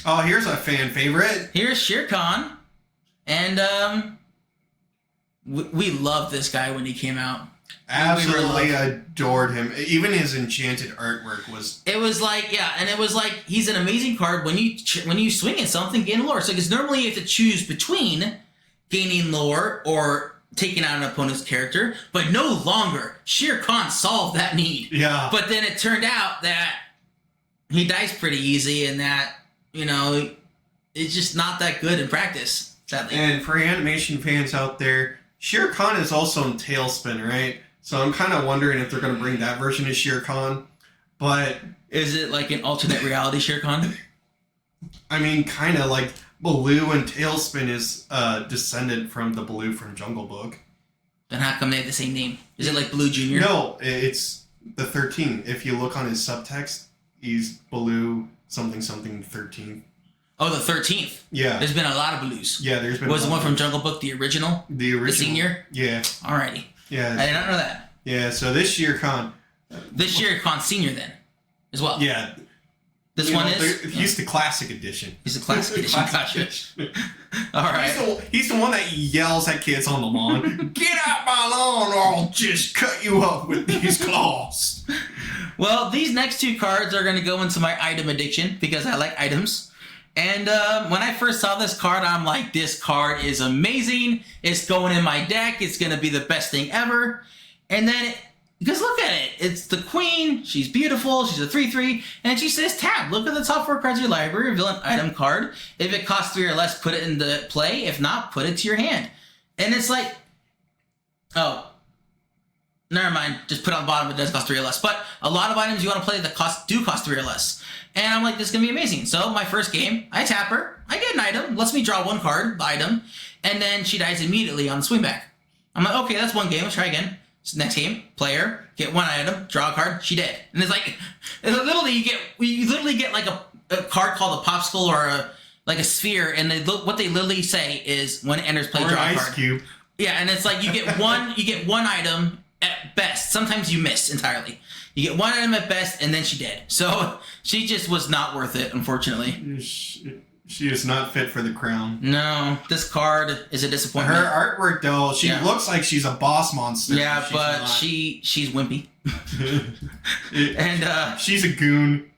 Oh, here's a fan favorite. Here's Shere Khan. And we loved this guy when he came out. Absolutely adored him. Even his enchanted artwork was... It was like, yeah, and it was like, he's an amazing card when you swing at something, gain lore. So because normally you have to choose between gaining lore or taking out an opponent's character, but no longer. Shere Khan solved that need. Yeah. But then it turned out that he dies pretty easy and that, you know, it's just not that good in practice, sadly. And for animation fans out there, Shere Khan is also in Tailspin, right? So I'm kind of wondering if they're going to bring that version of Shere Khan. But... Is it like an alternate reality Shere Khan? I mean, kind of like Baloo and Tailspin is descended from the Baloo from Jungle Book. Then how come they have the same name? Is it like Baloo Jr.? No, it's the 13. If you look on his subtext, he's Baloo something something 13. Oh, the 13th. Yeah. There's been a lot of Baloos. Yeah, there's been. Was the one from Jungle Book the original? The original. The senior? Yeah. Alrighty. Yeah. I did not know that. Yeah, so this Shere Khan. This Shere Khan senior then, as well. Yeah. This one is? He's the classic edition. He's the classic edition. Gotcha. Alright. He's the one that yells at kids on the lawn. Get out my lawn or I'll just cut you up with these claws. Well, these next 2 cards are going to go into my item addiction because I like items. And when I first saw this card, I'm like, this card is amazing. It's going in my deck. It's going to be the best thing ever. And then, because look at it. It's the queen. She's beautiful. She's a 3/3. And she says, tab. Look at the top 4 cards of your library. Reveal an item card. If it costs 3 or less, put it into play. If not, put it to your hand. And it's like, oh. Never mind. Just put it on the bottom. It does cost 3 or less. But a lot of items you want to play that do cost 3 or less. And I'm like, this is going to be amazing. So my first game, I tap her. I get an item. Lets me draw 1 card, the item. And then she dies immediately on the swing back. I'm like, okay, that's 1 game. Let's try again. So next game, player, get 1 item, draw a card, she dead. And it's like, literally you literally get like a card called a popsicle or like a sphere. And what they literally say is when it enters play, or draw a ice card. cube. Yeah, and it's like you get one item at best. Sometimes you miss entirely. You get 1 item at best, and then she dead. So she just was not worth it, unfortunately. She is not fit for the crown. No, this card is a disappointment. Her artwork, though, she looks like she's a boss monster. Yeah, but she's wimpy. And she's a goon.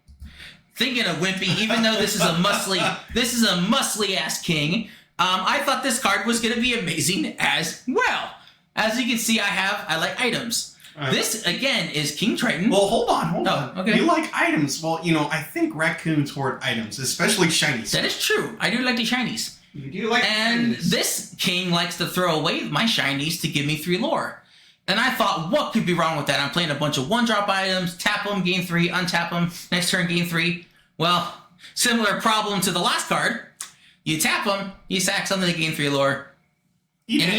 Thinking of wimpy, even though this is a muscly ass king. I thought this card was going to be amazing as well. As you can see, I like items. This, again, is King Triton. Well, hold on. Okay. You like items. Well, I think raccoons hoard items, especially shinies. That is true. I do like the shinies. You do like And shinies. this king likes to throw away my shinies to give me 3 lore. And I thought, what could be wrong with that? I'm playing a bunch of 1-drop items, tap them, gain 3, untap them, next turn gain 3. Well, similar problem to the last card. You tap them, you sack something to gain 3 lore. He did.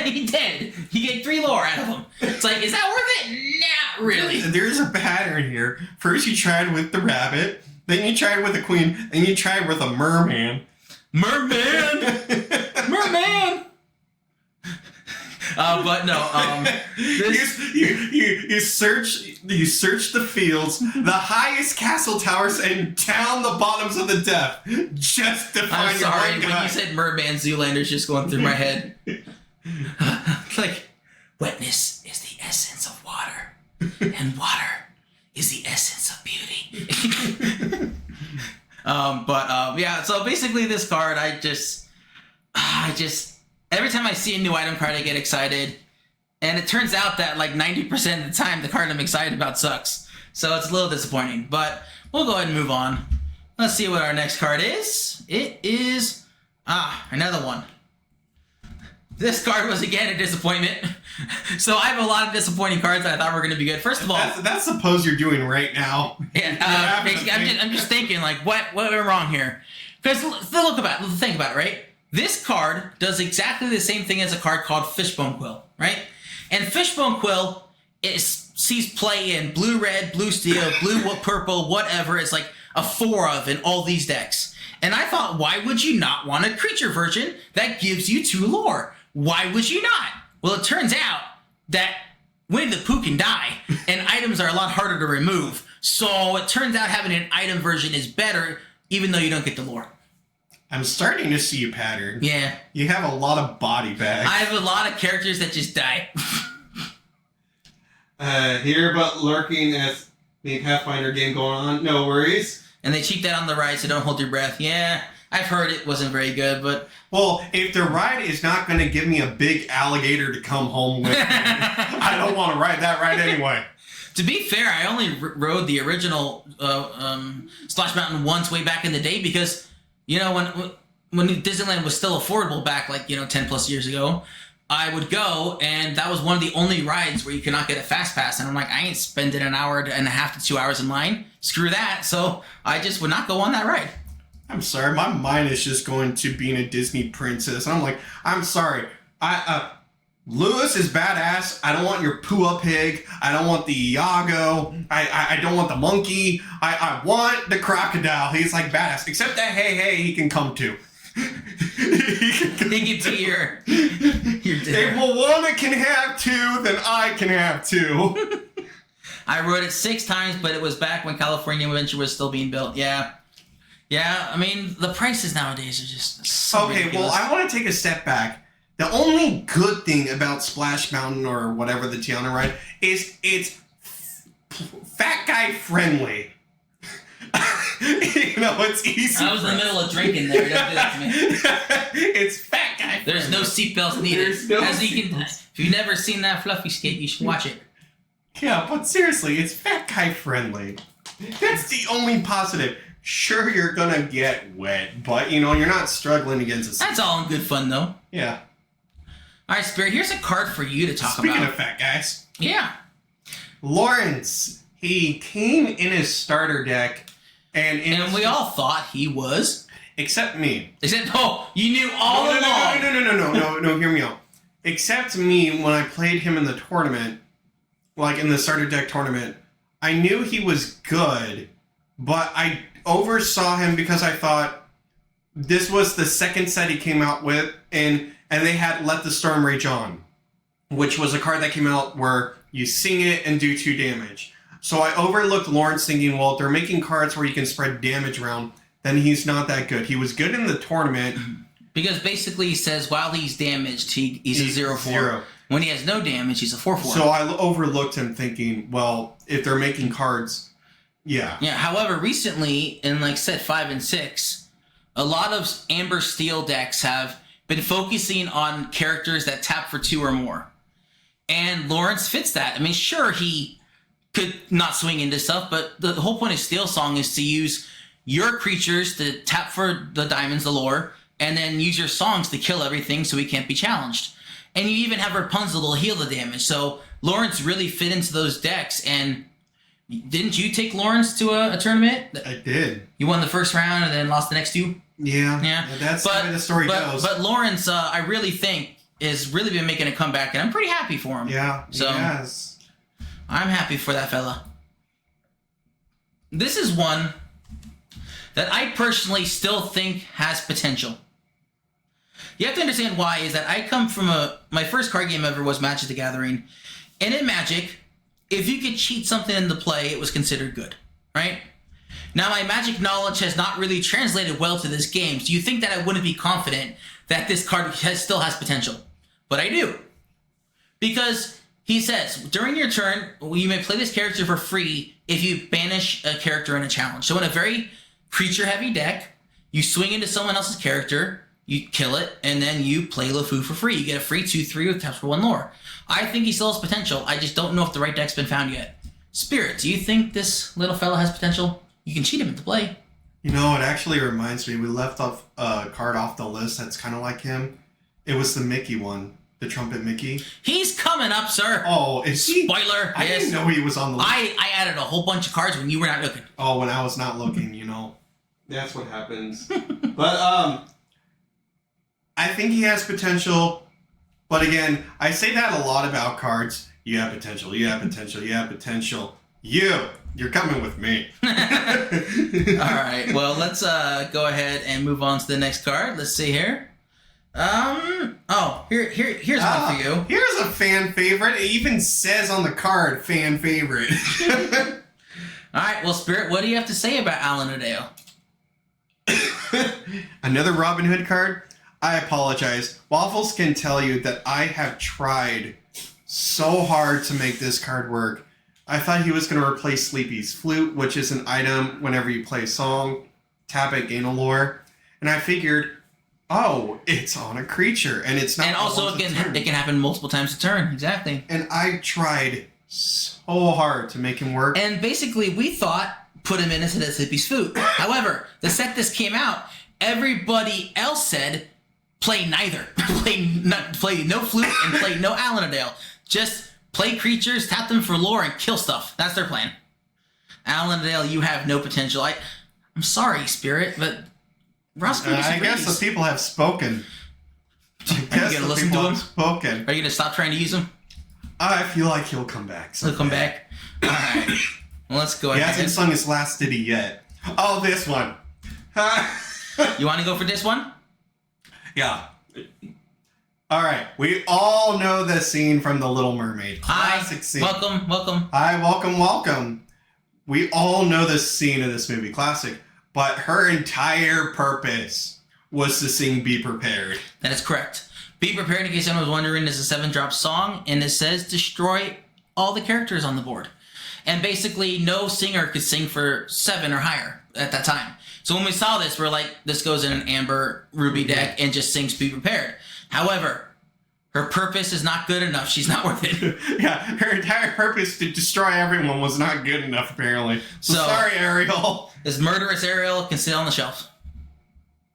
He did. He gained 3 lore out of him. It's like, is that worth it? Not really. There's a pattern here. First you tried with the rabbit, then you tried with the queen, and you tried with a merman. Merman! But no, you search the fields, the highest castle towers, and down the bottoms of the depth, just to find I'm sorry, your one guy. when you said merman, Zoolander's just going through my head. Like, wetness is the essence of water, and water is the essence of beauty. Yeah, so basically this card, I just every time I see a new item card, I get excited. And it turns out that like 90% of the time, the card I'm excited about sucks. So it's a little disappointing. But we'll go ahead and move on. Let's see what our next card is. It is... another one. This card was again a disappointment. So I have a lot of disappointing cards that I thought were going to be good. First of all... That's the pose you're doing right now. Yeah, basically, I'm just thinking, like, what went wrong here? Because think about it, right? This card does exactly the same thing as a card called Fishbone Quill, right? And Fishbone Quill sees play in blue, red, blue steel, blue, purple, whatever. It's like a 4 of in all these decks. And I thought, why would you not want a creature version that gives you 2 lore? Why would you not? Well, it turns out that Winnie the Pooh can die, and items are a lot harder to remove. So it turns out having an item version is better, even though you don't get the lore. I'm starting to see a pattern. Yeah. You have a lot of body bags. I have a lot of characters that just die. Hear about lurking as the Pathfinder game going on? No worries. And they cheat that on the ride, so don't hold your breath. Yeah, I've heard it wasn't very good, but... Well, if the ride is not going to give me a big alligator to come home with me, I don't want to ride that ride anyway. To be fair, I only rode the original Splash Mountain once way back in the day because... You know, when Disneyland was still affordable back, 10 plus years ago, I would go, and that was one of the only rides where you could not get a fast pass. And I'm like, I ain't spending an hour and a half to 2 hours in line. Screw that. So I just would not go on that ride. I'm sorry. My mind is just going to being a Disney princess. And I'm like, I'm sorry. Lewis is badass. I don't want your Pua pig. I don't want the Iago. I don't want the monkey. I want the crocodile. He's like badass. Except that hey, he can come too. He can be your If Moana can have 2, then I can have 2. I rode it 6 times, but it was back when California Adventure was still being built. Yeah. I mean, the prices nowadays are just so ridiculous. Well, I want to take a step back. The only good thing about Splash Mountain or whatever the Tiana ride is it's fat guy friendly. It's easy. I was in the middle of drinking there. Don't do that to me. It's fat guy friendly. There's no seatbelts needed. If you've never seen that fluffy skate, you should watch it. Yeah, but seriously, it's fat guy friendly. That's the only positive. Sure, you're gonna get wet, but you're not struggling against a... That's all in good fun, though. Yeah. All right, Spirit, here's a card for you to talk about. Speaking of fat guys. Yeah. Lawrence, he came in his starter deck, and we all thought he was. Except me. Except, you knew all along. No, hear me out. Except me, when I played him in the tournament, like in the starter deck tournament, I knew he was good, but I oversaw him because I thought this was the second set he came out with, and they had Let the Storm Rage On, which was a card that came out where you sing it and do 2 damage. So I overlooked Lawrence thinking, well, if they're making cards where you can spread damage around, then he's not that good. He was good in the tournament. Because basically he says while he's damaged, he's a 0/4. 0. When he has no damage, he's a 4/4. So I overlooked him thinking, well, if they're making cards, yeah. Yeah, however, recently in like set 5 and 6, a lot of Amber Steel decks have been focusing on characters that tap for 2 or more. And Lawrence fits that. I mean, sure, he could not swing into stuff, but the whole point of Steel Song is to use your creatures to tap for the diamonds, the lore, and then use your songs to kill everything so he can't be challenged. And you even have Rapunzel to heal the damage. So Lawrence really fit into those decks. And didn't you take Lawrence to a tournament? I did. You won the first round and then lost the next 2? Yeah. That's the way the story goes. But Lawrence, I really think, has really been making a comeback, and I'm pretty happy for him. Yeah, so yes. I'm happy for that fella. This is one that I personally still think has potential. You have to understand why is that I come from my first card game ever was Magic the Gathering. And in Magic, if you could cheat something into play, it was considered good, right? Now, my Magic knowledge has not really translated well to this game, so you think that I wouldn't be confident that this card still has potential. But I do. Because he says, during your turn, you may play this character for free if you banish a character in a challenge. So in a very creature-heavy deck, you swing into someone else's character, you kill it, and then you play LeFou for free. You get a free 2/3 with taps for 1 lore. I think he still has potential. I just don't know if the right deck's been found yet. Spirit, do you think this little fella has potential? You can cheat him into play. You know, it actually reminds me, we left off a card off the list that's kind of like him. It was the Mickey one, the Trumpet Mickey. He's coming up, sir. Oh, is he? Spoiler. I didn't know he was on the list. I added a whole bunch of cards when you were not looking. Oh, when I was not looking, you know. That's what happens. But, I think he has potential, but again, I say that a lot about cards. You have potential, you have potential, you have potential. You're coming with me. Alright, well, let's go ahead and move on to the next card. Let's see here. Here's one for you. Here's a fan favorite. It even says on the card, fan favorite. Alright, well, Spirit, what do you have to say about Alan Adale? Another Robin Hood card? I apologize. Waffles can tell you that I have tried so hard to make this card work. I thought he was going to replace Sleepy's Flute, which is an item whenever you play a song, tap it, gain a lore. And I figured, oh, it's on a creature, and it's not. And also, it can happen multiple times a turn. Exactly. And I tried so hard to make him work. And basically, we thought put him in instead of Sleepy's Flute. However, the set this came out, everybody else said play neither. play no flute and play no Alan Adale. Just play creatures, tap them for lore, and kill stuff. That's their plan. Alan Adale, you have no potential. I'm sorry, Spirit, but Roscoe disagrees. I guess the people have spoken. Are you going to listen to him? Spoken. Are you going to stop trying to use him? I feel like he'll come back. He'll come back? All right. Well, let's go ahead. He hasn't sung his last ditty yet. Oh, this one. You want to go for this one? Yeah. All right. We all know the scene from The Little Mermaid. Classic scene. Welcome. Hi, welcome. We all know the scene of this movie. Classic. But her entire purpose was to sing Be Prepared. That is correct. Be Prepared, in case anyone was wondering, is a 7-drop song, and it says destroy all the characters on the board. And basically, no singer could sing for 7 or higher at that time. So when we saw this, we're like, this goes in an Amber Ruby deck and just sings Be Prepared. However, her purpose is not good enough. She's not worth it. Yeah, her entire purpose to destroy everyone was not good enough, apparently. So sorry, Ariel. This murderous Ariel can sit on the shelf.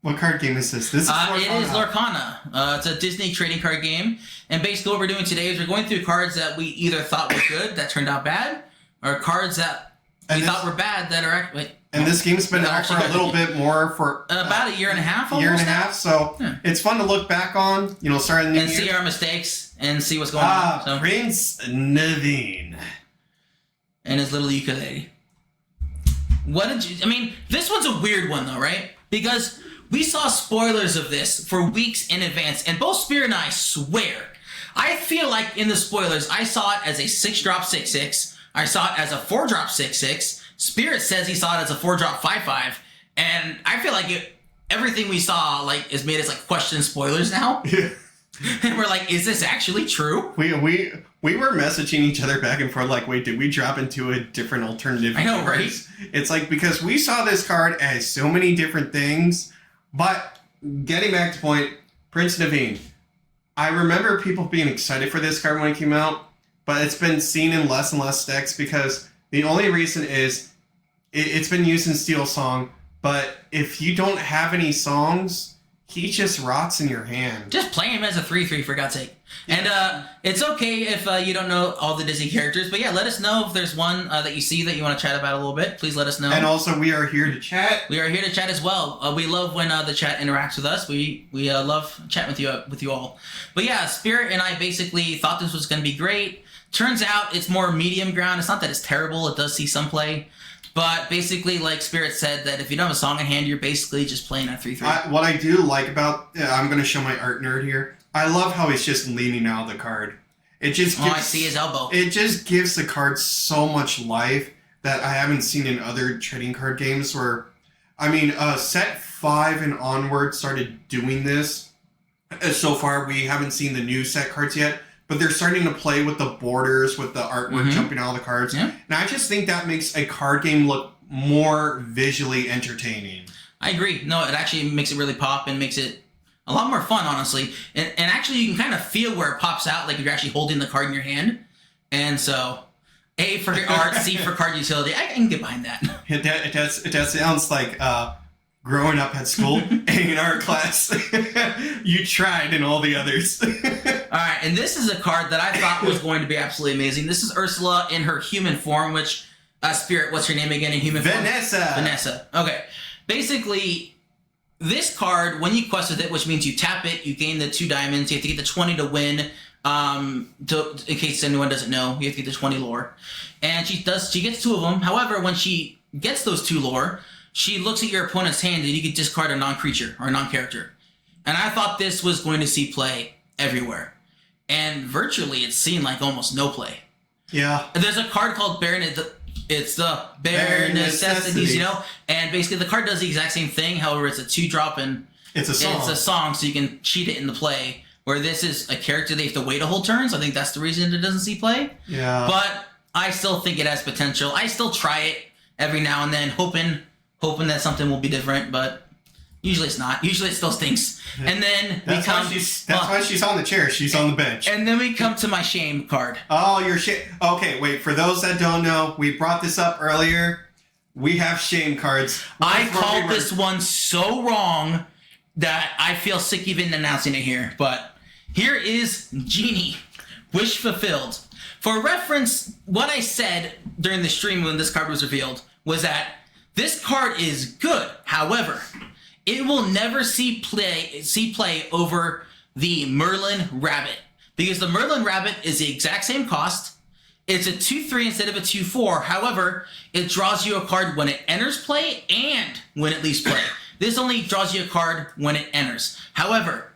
What card game is this? This is It is Lorcana. It's a Disney trading card game. And basically what we're doing today is we're going through cards that we either thought were good, that turned out bad, or cards that we thought were bad that are actually... And this game's been out for a little bit more for... about a year and a half almost. Year and a half, so it's fun to look back on, starting the new year. And see our mistakes and see what's going on. So. Prince Naveen. And his little ukulele. What did you... I mean, this one's a weird one though, right? Because we saw spoilers of this for weeks in advance, and both Spirit and I swear, I feel like in the spoilers, I saw it as a 6-drop 6/6. I saw it as a 4-drop 6/6. Spirit says he saw it as a 4-drop 5/5, and I feel like everything we saw is made us question spoilers now. Yeah. And we're like, is this actually true? We were messaging each other back and forth wait, did we drop into a different alternative? I know, right? It's because we saw this card as so many different things, but getting back to point, Prince Naveen. I remember people being excited for this card when it came out, but it's been seen in less and less decks because the only reason is it's been used in Steel Song, but if you don't have any songs, he just rots in your hand. Just play him as a 3/3 for God's sake. Yeah. And it's okay if you don't know all the Disney characters, but yeah, let us know if there's one that you see that you want to chat about a little bit. Please let us know. And also, we are here to chat. We are here to chat as well. We love when the chat interacts with us. We love chatting with you all. But yeah, Spirit and I basically thought this was going to be great. Turns out it's more medium ground. It's not that it's terrible. It does see some play. But basically, like Spirit said, that if you don't have a song in hand, you're basically just playing at 3/3. What I do like about... I'm going to show my art nerd here. I love how he's just leaning out of the card. It just gives, I see his elbow. It just gives the card so much life that I haven't seen in other trading card games where... set 5 and onward started doing this. So far, we haven't seen the new set cards yet. But they're starting to play with the borders, with the artwork jumping out of the cards. Yeah. And I just think that makes a card game look more visually entertaining. I agree. No, it actually makes it really pop and makes it a lot more fun, honestly. And actually, you can kind of feel where it pops out, like you're actually holding the card in your hand. And so, A for art, C for card utility. I can get behind that. It sounds like growing up at school in art class. You tried and all the others. All right, and this is a card that I thought was going to be absolutely amazing. This is Ursula in her human form, which, Spirit, what's her name again in human form? Vanessa. Okay. Basically, this card, when you quest with it, which means you tap it, you gain the 2 diamonds, you have to get the 20 to win. In case anyone doesn't know, you have to get the 20 lore. And she gets 2 of them. However, when she gets those 2 lore, she looks at your opponent's hand and you can discard a non-creature or a non-character. And I thought this was going to see play everywhere. And virtually it's seen almost no play. Yeah. There's a card called it's the Bare Necessities, And basically the card does the exact same thing. However, it's a 2-drop and it's a song. It's a song, so you can cheat it in the play. Where this is a character they have to wait a whole turn, so I think that's the reason it doesn't see play. Yeah. But I still think it has potential. I still try it every now and then, hoping that something will be different, but usually it's not. Usually it still stinks. And then that's why she's on the chair. She's on the bench. And then we come to my shame card. Oh, your shame. Okay, wait. For those that don't know, we brought this up earlier. We have shame cards. I called this one so wrong that I feel sick even announcing it here. But here is Genie. Wish fulfilled. For reference, what I said during the stream when this card was revealed was that this card is good. However, it will never see play over the Merlin Rabbit. Because the Merlin Rabbit is the exact same cost. It's a 2/3 instead of a 2/4. However, it draws you a card when it enters play and when it leaves play. This only draws you a card when it enters. However,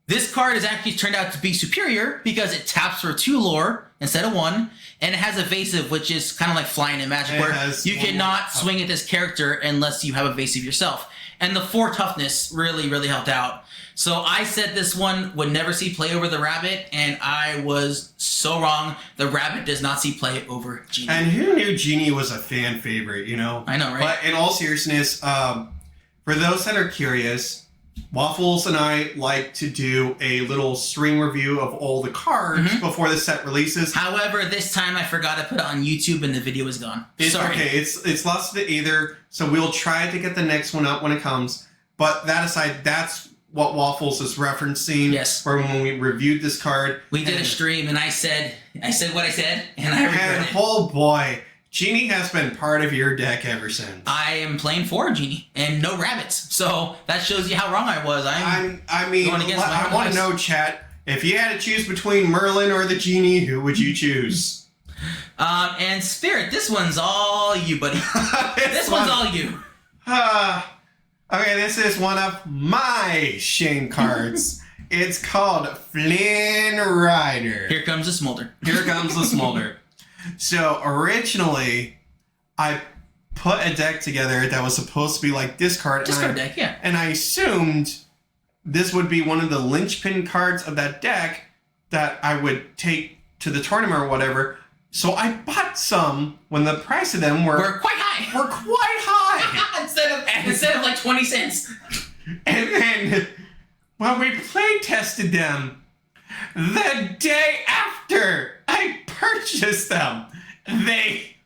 this card has actually turned out to be superior because it taps for 2 lore instead of 1, and it has evasive, which is kind of like flying in Magic, where you cannot swing at this character unless you have evasive yourself. And the 4 toughness really, really helped out. So I said this one would never see play over the Rabbit, and I was so wrong. The Rabbit does not see play over Genie. And who knew Genie was a fan favorite, I know, right? But in all seriousness, for those that are curious, Waffles and I like to do a little string review of all the cards before the set releases. However, this time I forgot to put it on YouTube and the video is gone. It's Sorry. Okay, it's lost to either, so we'll try to get the next one up when it comes. But that aside, that's what Waffles is referencing. Yes. For when we reviewed this card. We did a stream, and I said what I said, and I regret it. Oh boy, Genie has been part of your deck ever since. I am playing for Genie and no rabbits, so that shows you how wrong I was. I want to know, chat. If you had to choose between Merlin or the Genie, who would you choose? And Spirit, this one's all you, buddy. This one's all you. Okay, this is one of my Shane cards. It's called Flynn Rider. Here comes the smolder. Here comes the smolder. So originally, I put a deck together that was supposed to be like this card. Discard deck, yeah. And I assumed this would be one of the linchpin cards of that deck that I would take to the tournament or whatever. So I bought some when the price of them were quite high. Were quite high. instead of like 20 cents. And then when we play tested them, the day after I purchased them, they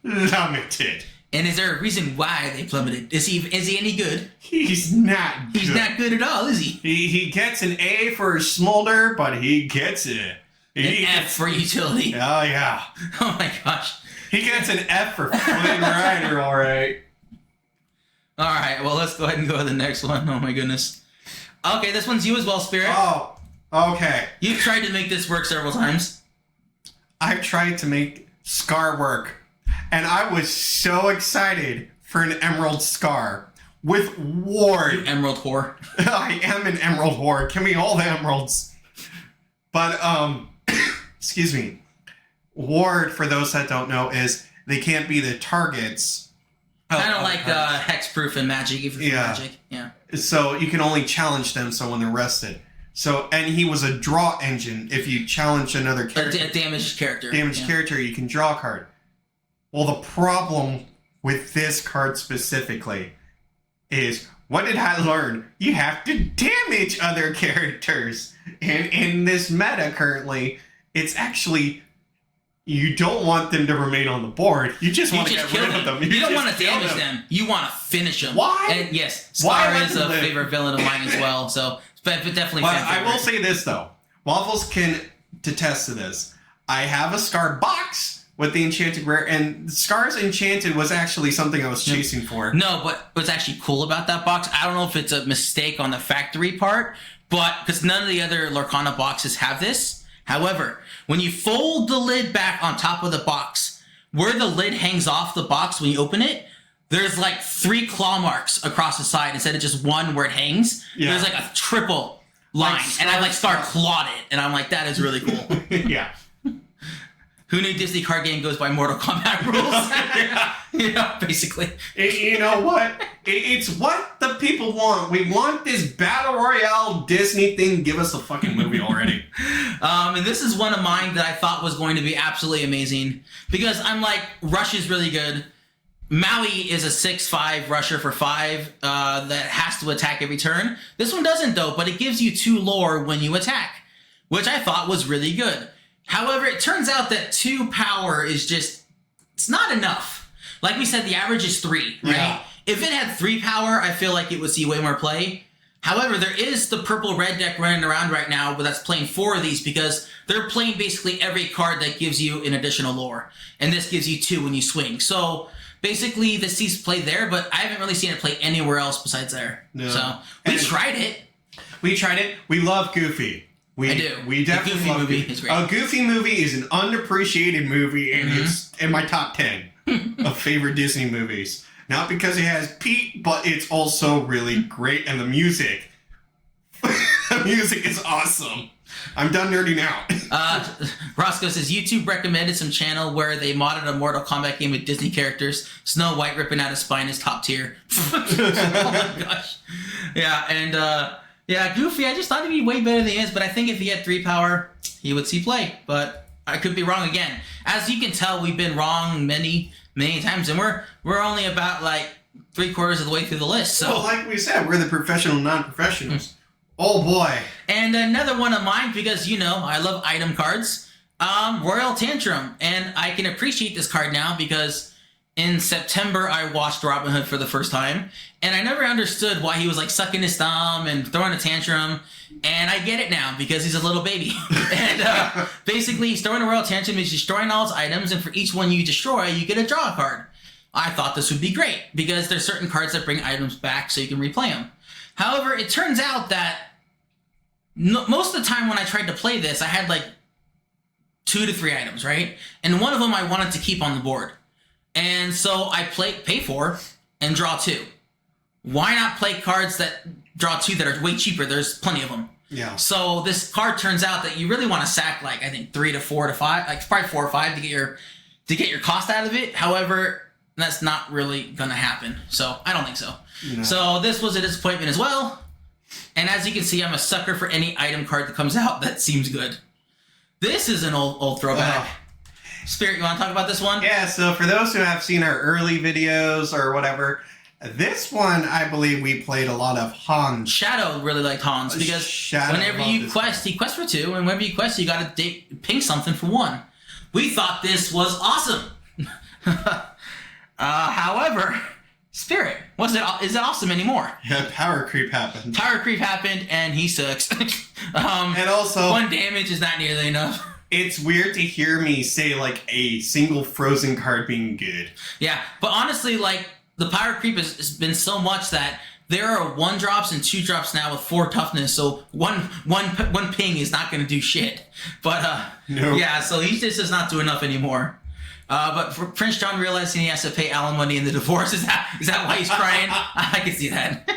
plummeted. And is there a reason why they plummeted? Is he any good? He's not good. He's not good at all, is he? He gets an A for smolder, but he gets it. An F for utility. Oh, yeah. Oh, my gosh. He gets an F for Flynn Rider, all right. All right, well, let's go ahead and go to the next one. Oh, my goodness. Okay, this one's you as well, Spirit. Oh, okay. You've tried to make this work several times. I've tried to make Scar work, and I was so excited for an Emerald Scar with Ward. You emerald whore. I am an Emerald whore. Give me all the emeralds. But, excuse me. Ward, for those that don't know, is they can't be the targets. Kind of like hexproof in Magic, if you're Magic. Yeah. So you can only challenge them so when they're rested. So, and he was a draw engine. If you challenge another character. A damaged character. Character, you can draw a card. Well, the problem with this card specifically is, what did I learn? You have to damage other characters. And in this meta currently, it's actually, you don't want them to remain on the board. You just want to get rid of them. You don't want to damage them. You want to finish them. Why? And yes, Scar is a favorite villain of mine as well. So, but definitely. But I will say this though, Waffles can attest to this. I have a Scar box with the enchanted rare, and Scar's enchanted was actually something I was chasing for. No, but what's actually cool about that box, I don't know if it's a mistake on the factory part, but because none of the other Lorcana boxes have this. However, when you fold the lid back on top of the box, where the lid hangs off the box when you open it, there's like 3 claw marks across the side instead of just one where it hangs. Yeah. There's like a triple line, and I like Scar clawed it, and I'm like, that is really cool. Yeah. Who knew Disney card game goes by Mortal Kombat rules? Yeah, basically. You know what? It's what the people want. We want this Battle Royale Disney thing. Give us a fucking movie already. And this is one of mine that I thought was going to be absolutely amazing. Because I'm like, Rush is really good. Maui is a 6/5 rusher for 5 that has to attack every turn. This one doesn't, though, but it gives you 2 lore when you attack, which I thought was really good. However, it turns out that 2 power is just, it's not enough. Like we said, the average is 3, right? Yeah. If it had 3 power, I feel like it would see way more play. However, there is the purple-red deck running around right now, but that's playing 4 of these because they're playing basically every card that gives you an additional lore. And this gives you 2 when you swing. So basically, this sees play there, but I haven't really seen it play anywhere else besides there. No. So we tried it. We tried it. We love Goofy. I do. We definitely love Goofy. Is great. A Goofy movie is an unappreciated movie, and it's in my top 10 of favorite Disney movies. Not because it has Pete, but it's also really great, and the music. The music is awesome. I'm done nerding out. Roscoe says, YouTube recommended some channel where they modded a Mortal Kombat game with Disney characters. Snow White ripping out his spine is top tier. Oh my gosh. Yeah, and yeah, Goofy, I just thought he'd be way better than he is, but I think if he had 3 power, he would see play. But I could be wrong again. As you can tell, we've been wrong many times, and we're only about like 3/4 of the way through the list. So, well, like we said, we're the professional non-professionals. Oh boy. And another one of mine, because you know I love item cards, Royal Tantrum, and I can appreciate this card now because in September, I watched Robin Hood for the first time, and I never understood why he was like sucking his thumb and throwing a tantrum. And I get it now because he's a little baby. And basically, he's throwing a royal tantrum. He's destroying all his items, and for each one you destroy, you get a draw card. I thought this would be great because there's certain cards that bring items back so you can replay them. However, it turns out that most of the time when I tried to play this, I had like 2 to 3 items, right? And one of them I wanted to keep on the board. And so I pay 4 and draw 2. Why not play cards that draw 2 that are way cheaper? There's plenty of them. Yeah. So this card turns out that you really want to sack like I think 3 to 4 to 5, like probably 4 or 5 to get your cost out of it. However, that's not really gonna happen. So I don't think so. No. So this was a disappointment as well. And as you can see, I'm a sucker for any item card that comes out that seems good. This is an old throwback. Spirit, you want to talk about this one? Yeah, so for those who have seen our early videos or whatever, this one, I believe we played a lot of Hans. Shadow really liked Hans because whenever you quest, he quests for 2, and whenever you quest, you got to ping something for 1. We thought this was awesome. However, Spirit, is it awesome anymore? Yeah, power creep happened. Power creep happened, and he sucks. And also, 1 damage is not nearly enough. It's weird to hear me say, like, a single frozen card being good. Yeah, but honestly, like, the power creep has been so much that there are 1-drops and 2-drops now with 4 toughness, so one ping is not going to do shit. But, no. Yeah, so he just does not do enough anymore. But for Prince John realizing he has to pay alimony in the divorce, is that why he's crying? I can see that.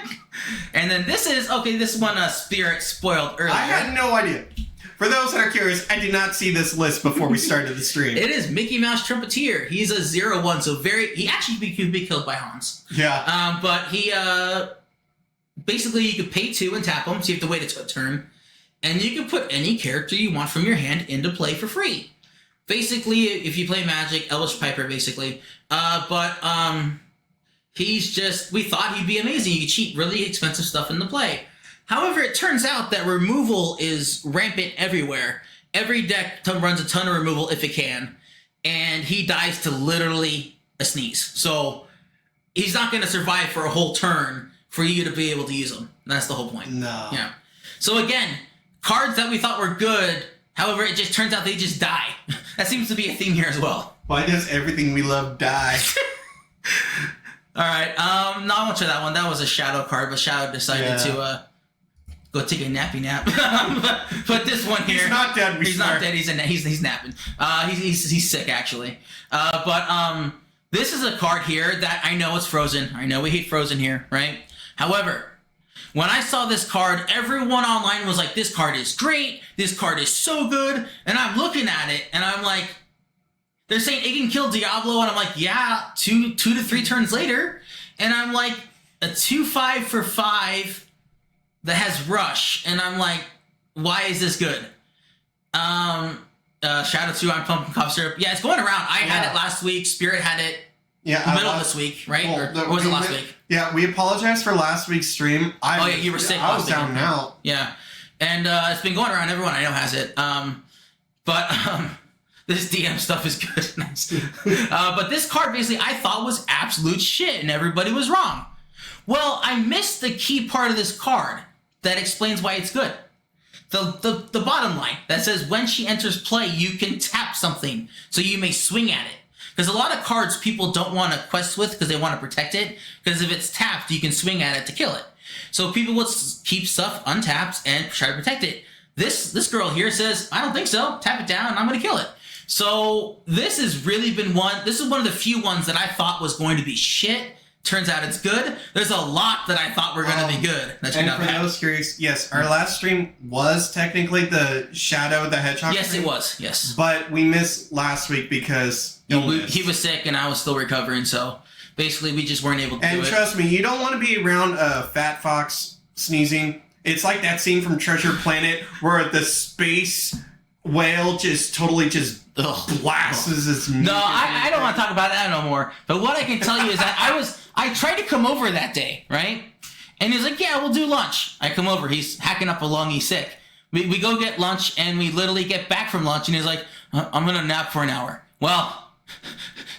And then this one Spirit spoiled earlier. I had no idea. For those that are curious, I did not see this list before we started the stream. It is Mickey Mouse Trumpeteer. He's a 0/1, so he actually could be killed by Hans. Yeah. But he basically you could pay 2 and tap him, so you have to wait a turn, and you can put any character you want from your hand into play for free. Basically, if you play Magic, Elvish Piper, basically. We thought he'd be amazing. You could cheat really expensive stuff into play. However, it turns out that removal is rampant everywhere. Every deck runs a ton of removal if it can, and he dies to literally a sneeze. So he's not going to survive for a whole turn for you to be able to use him. That's the whole point. No. Yeah. So again, cards that we thought were good, however, it just turns out they just die. That seems to be a theme here as well. Why does everything we love die? All right. No, I won't try that one. That was a Shadow card, but Shadow decided to go take a nappy nap. but this one here, he's not dead. He's not dead. He's napping. He's sick actually. But this is a card here that I know it's Frozen. I know we hate Frozen here, right? However, when I saw this card, everyone online was like, "This card is great. This card is so good." And I'm looking at it, and I'm like, they're saying it can kill Diablo, and I'm like, yeah, 2 to 3 turns later, and I'm like, a 2/5 for 5. That has Rush, and I'm like, why is this good? Shadow 2 on Pumpkin Cough Syrup. Yeah, it's going around. I had it last week. Spirit had it middle of this week, right? Or was it last week? Yeah, we apologize for last week's stream. You were sick. I was down and out. Yeah, and it's been going around. Everyone I know has it. But this DM stuff is good. But this card basically I thought was absolute shit, and everybody was wrong. Well, I missed the key part of this card that explains why it's good. The bottom line that says when she enters play, you can tap something so you may swing at it. Because a lot of cards people don't want to quest with because they want to protect it. Because if it's tapped, you can swing at it to kill it. So people will keep stuff untapped and try to protect it. This girl here says, I don't think so. Tap it down and I'm going to kill it. So this has really been this is one of the few ones that I thought was going to be shit. Turns out it's good. There's a lot that I thought were going to be good. And for those curious, yes, our last stream was technically the Shadow the Hedgehog Yes, stream, it was. Yes. But we missed last week because he was sick and I was still recovering. So basically, we just weren't able to do it. And trust me, you don't want to be around a fat fox sneezing. It's like that scene from Treasure Planet where the space whale just totally blasts his No, I don't want to talk about that no more. But what I can tell you is that I tried to come over that day, right? And he's like, yeah, we'll do lunch. I come over. He's hacking up a lung. He's sick. We go get lunch, and we literally get back from lunch, and he's like, I'm going to nap for an hour. Well,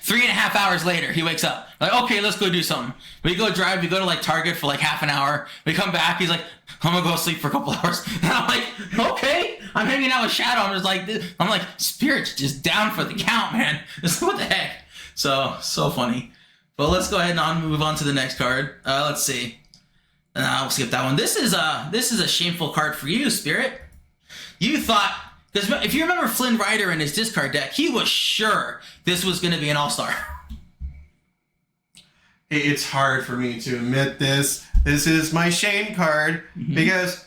3.5 hours later, he wakes up. Like, okay, let's go do something. We go drive. We go to like Target for like half an hour. We come back. He's like, I'm gonna go sleep for a couple hours. And I'm like, okay. I'm hanging out with Shadow. I'm like, Spirit's just down for the count, man. What the heck? So funny. But let's go ahead and move on to the next card. Let's see. We'll skip that one. This is a shameful card for you, Spirit. You thought, because if you remember Flynn Rider in his discard deck, he was sure this was going to be an all-star. It's hard for me to admit this. This is my shame card because,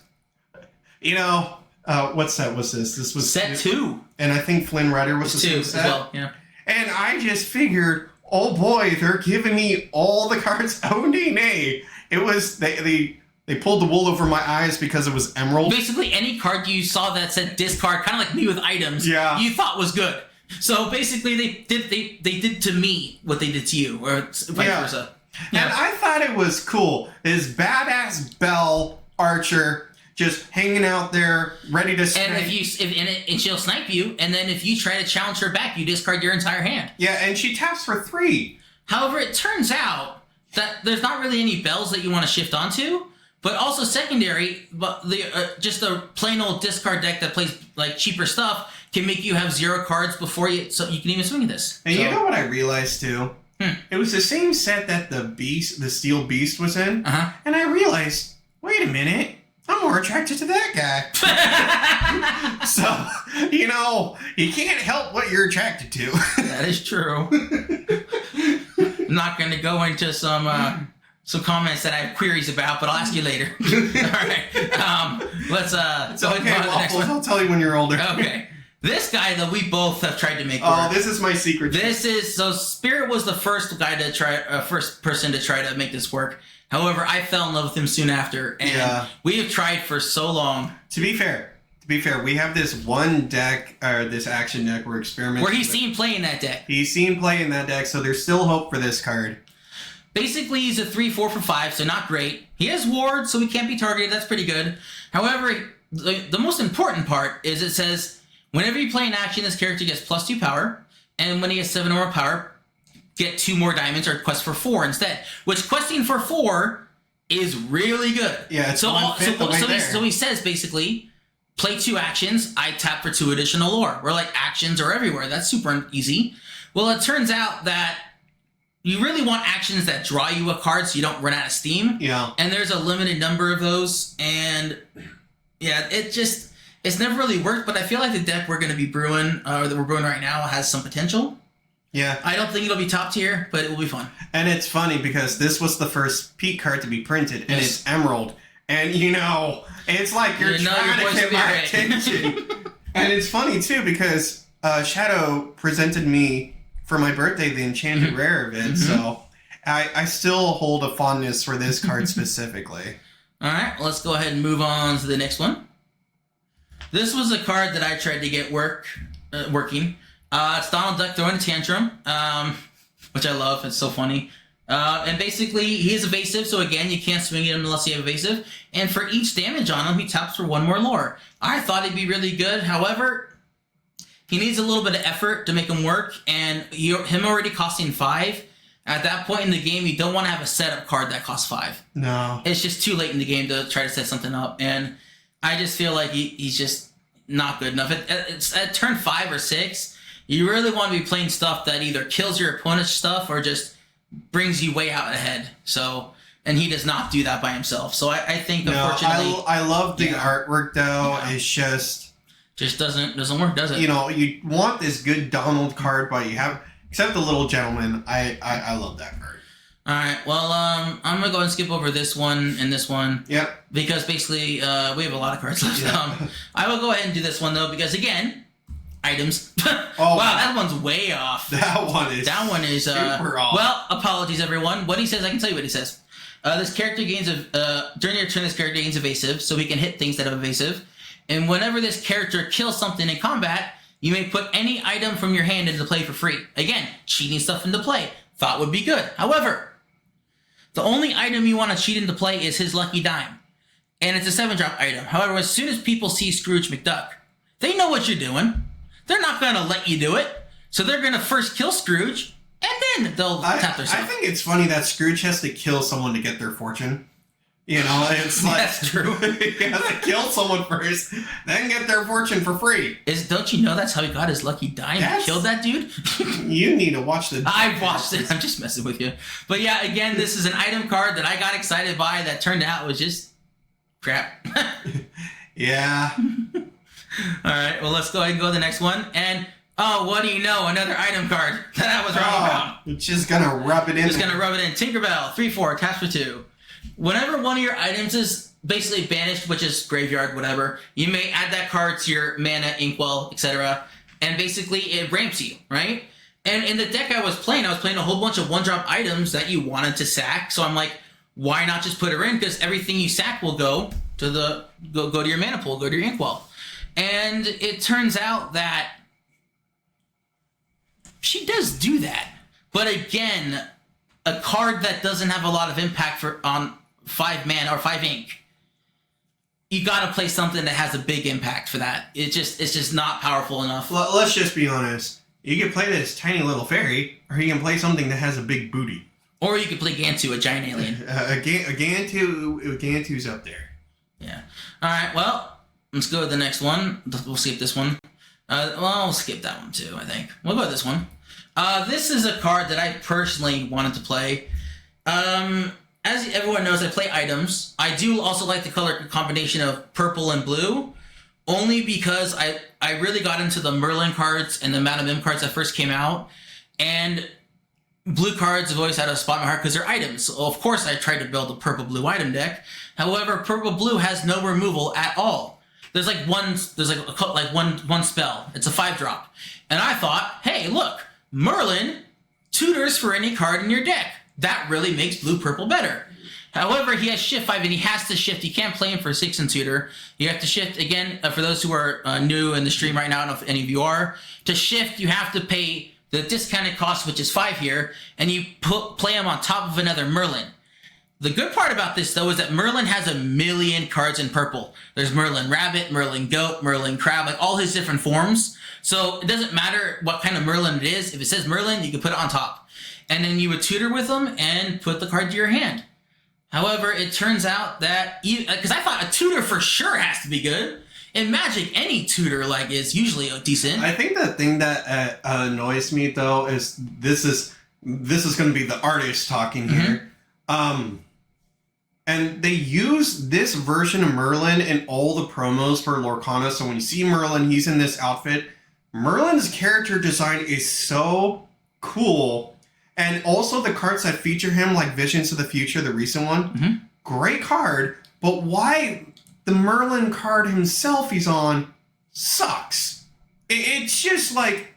what set was this? This was set 2. And I think Flynn Rider was the same set. As well, yeah. And I just figured, oh boy, they're giving me all the cards. Oh, nay. It was, they pulled the wool over my eyes because it was Emerald. Basically, any card you saw that said discard, kind of like me with items, you thought was good. So basically, they did to me what they did to you, or vice versa. Yeah. And I thought it was cool. This badass Belle Archer just hanging out there, ready to snipe. And she'll snipe you, and then if you try to challenge her back, you discard your entire hand. Yeah, and she taps for 3. However, it turns out that there's not really any bells that you want to shift onto. But also secondary, but just a plain old discard deck that plays like cheaper stuff can make you have 0 cards before so you can even swing this. And you know what I realized too? It was the same set that the Steel Beast was in, and I realized, wait a minute, I'm more attracted to that guy. So you can't help what you're attracted to. That is true. I'm not going to go into some comments that I have queries about, but I'll ask you later. All right. Let's it's okay, Waffles. I'll tell you when you're older. Okay. This guy, though, we both have tried to make work. Oh, this is my secret. Spirit was the first guy to first person to try to make this work. However, I fell in love with him soon after, and we have tried for so long. To be fair, we have this one deck, or this action deck we're experimenting where he's seen play in that deck. He's seen play in that deck, so there's still hope for this card. Basically, he's a 3/4 for 5, so not great. He has ward, so he can't be targeted. That's pretty good. However, the most important part is it says, whenever you play an action, this character gets +2 power, and when he has 7 or more power, get 2 more diamonds or quest for 4 instead. Which questing for 4 is really good. Yeah, it's so he says basically, play 2 actions, I tap for 2 additional lore. Where like actions are everywhere. That's super easy. Well, it turns out that you really want actions that draw you a card so you don't run out of steam. Yeah. And there's a limited number of those. And yeah, it's never really worked, but I feel like the deck we're going to be brewing, or that we're brewing right now, has some potential. Yeah. I don't think it'll be top tier, but it will be fun. And it's funny because this was the first Pete card to be printed, and it's Emerald. And it's like you're trying to get my attention. And it's funny too because Shadow presented me for my birthday the Enchanted Rare of it, so I still hold a fondness for this card specifically. All right, let's go ahead and move on to the next one. This was a card that I tried to get working. It's Donald Duck throwing a tantrum, which I love. It's so funny. And basically, he is evasive, so again, you can't swing at him unless you have evasive. And for each damage on him, he taps for 1 more lore. I thought he'd be really good. However, he needs a little bit of effort to make him work, and him already costing 5. At that point in the game, you don't want to have a setup card that costs 5. No. It's just too late in the game to try to set something up, and I just feel like he's just not good enough. It's at turn 5 or 6, you really want to be playing stuff that either kills your opponent's stuff or just brings you way out ahead. So, and he does not do that by himself. So I think, unfortunately... I love the artwork, though. Yeah. It's just doesn't work, does it? You want this good Donald card, but you have... Except the Little Gentleman. I love that card. All right. Well, I'm going to go ahead and skip over this one and this one. Yep. Because basically, we have a lot of cards left. Yeah. I will go ahead and do this one, though, because, again, items. Oh, wow, that one's way off. That one is super off. Well, apologies, everyone. What he says, I can tell you what he says. This character gains during your turn, this character gains evasive, so he can hit things that have evasive. And whenever this character kills something in combat, you may put any item from your hand into play for free. Again, cheating stuff into play. Thought would be good. However, the only item you want to cheat into play is his Lucky Dime. And it's a 7-drop item. However, as soon as people see Scrooge McDuck, they know what you're doing. They're not going to let you do it. So they're going to first kill Scrooge, and then they'll tap their stuff. I think it's funny that Scrooge has to kill someone to get their fortune. You know, it's like that's true. He has to kill someone first, then get their fortune for free. Don't you know that's how he got his lucky dime? He killed that dude. You need to watch the. I've watched it. I'm just messing with you. But yeah, again, this is an item card that I got excited by that turned out was just crap. Yeah. All right. Well, let's go ahead and go to the next one. And oh, what do you know? Another item card that I was wrong about. It's just gonna rub it in. Just gonna rub it in. Tinkerbell, 3/4, taps for 2. Whenever one of your items is basically banished, which is graveyard, whatever, you may add that card to your mana, inkwell, etc. And basically it ramps you, right? And in the deck I was playing a whole bunch of 1-drop items that you wanted to sack. So I'm like, why not just put her in? Because everything you sack will go to go to your mana pool, go to your inkwell. And it turns out that she does do that. But again, a card that doesn't have a lot of impact on 5 mana or 5 ink, you gotta play something that has a big impact for that. It's just not powerful enough. Let's just be honest. You can play this tiny little fairy, or you can play something that has a big booty. Or you could play Gantu, a giant alien. Gantu's up there. Yeah. All right. Well, let's go to the next one. We'll skip this one. We'll skip that one too. I think we'll go to this one. This is a card that I personally wanted to play. As everyone knows, I play items. I do also like the color combination of purple and blue, only because I really got into the Merlin cards and the Madame M cards that first came out, and blue cards have always had a spot in my heart because they're items. So of course, I tried to build a purple-blue item deck. However, purple-blue has no removal at all. There's like one spell. It's a 5-drop, and I thought, hey, look, Merlin tutors for any card in your deck. That really makes blue-purple better. However, he has shift 5 and he has to shift. You can't play him for 6 and tutor. You have to shift again. For those who are new in the stream right now, I don't know if any of you are. To shift, you have to pay the discounted cost, which is 5 here, and you play him on top of another Merlin. The good part about this, though, is that Merlin has a million cards in purple. There's Merlin Rabbit, Merlin Goat, Merlin Crab, like all his different forms. So it doesn't matter what kind of Merlin it is. If it says Merlin, you can put it on top. And then you would tutor with them and put the card to your hand. However, it turns out that, because I thought a tutor for sure has to be good. In Magic, any tutor is usually decent. I think the thing that annoys me though is this is going to be the artist talking here. And they use this version of Merlin in all the promos for Lorcana. So when you see Merlin, he's in this outfit. Merlin's character design is so cool. And also the cards that feature him, like Visions of the Future, the recent one, great card. But why the Merlin card himself he's on sucks? It's just like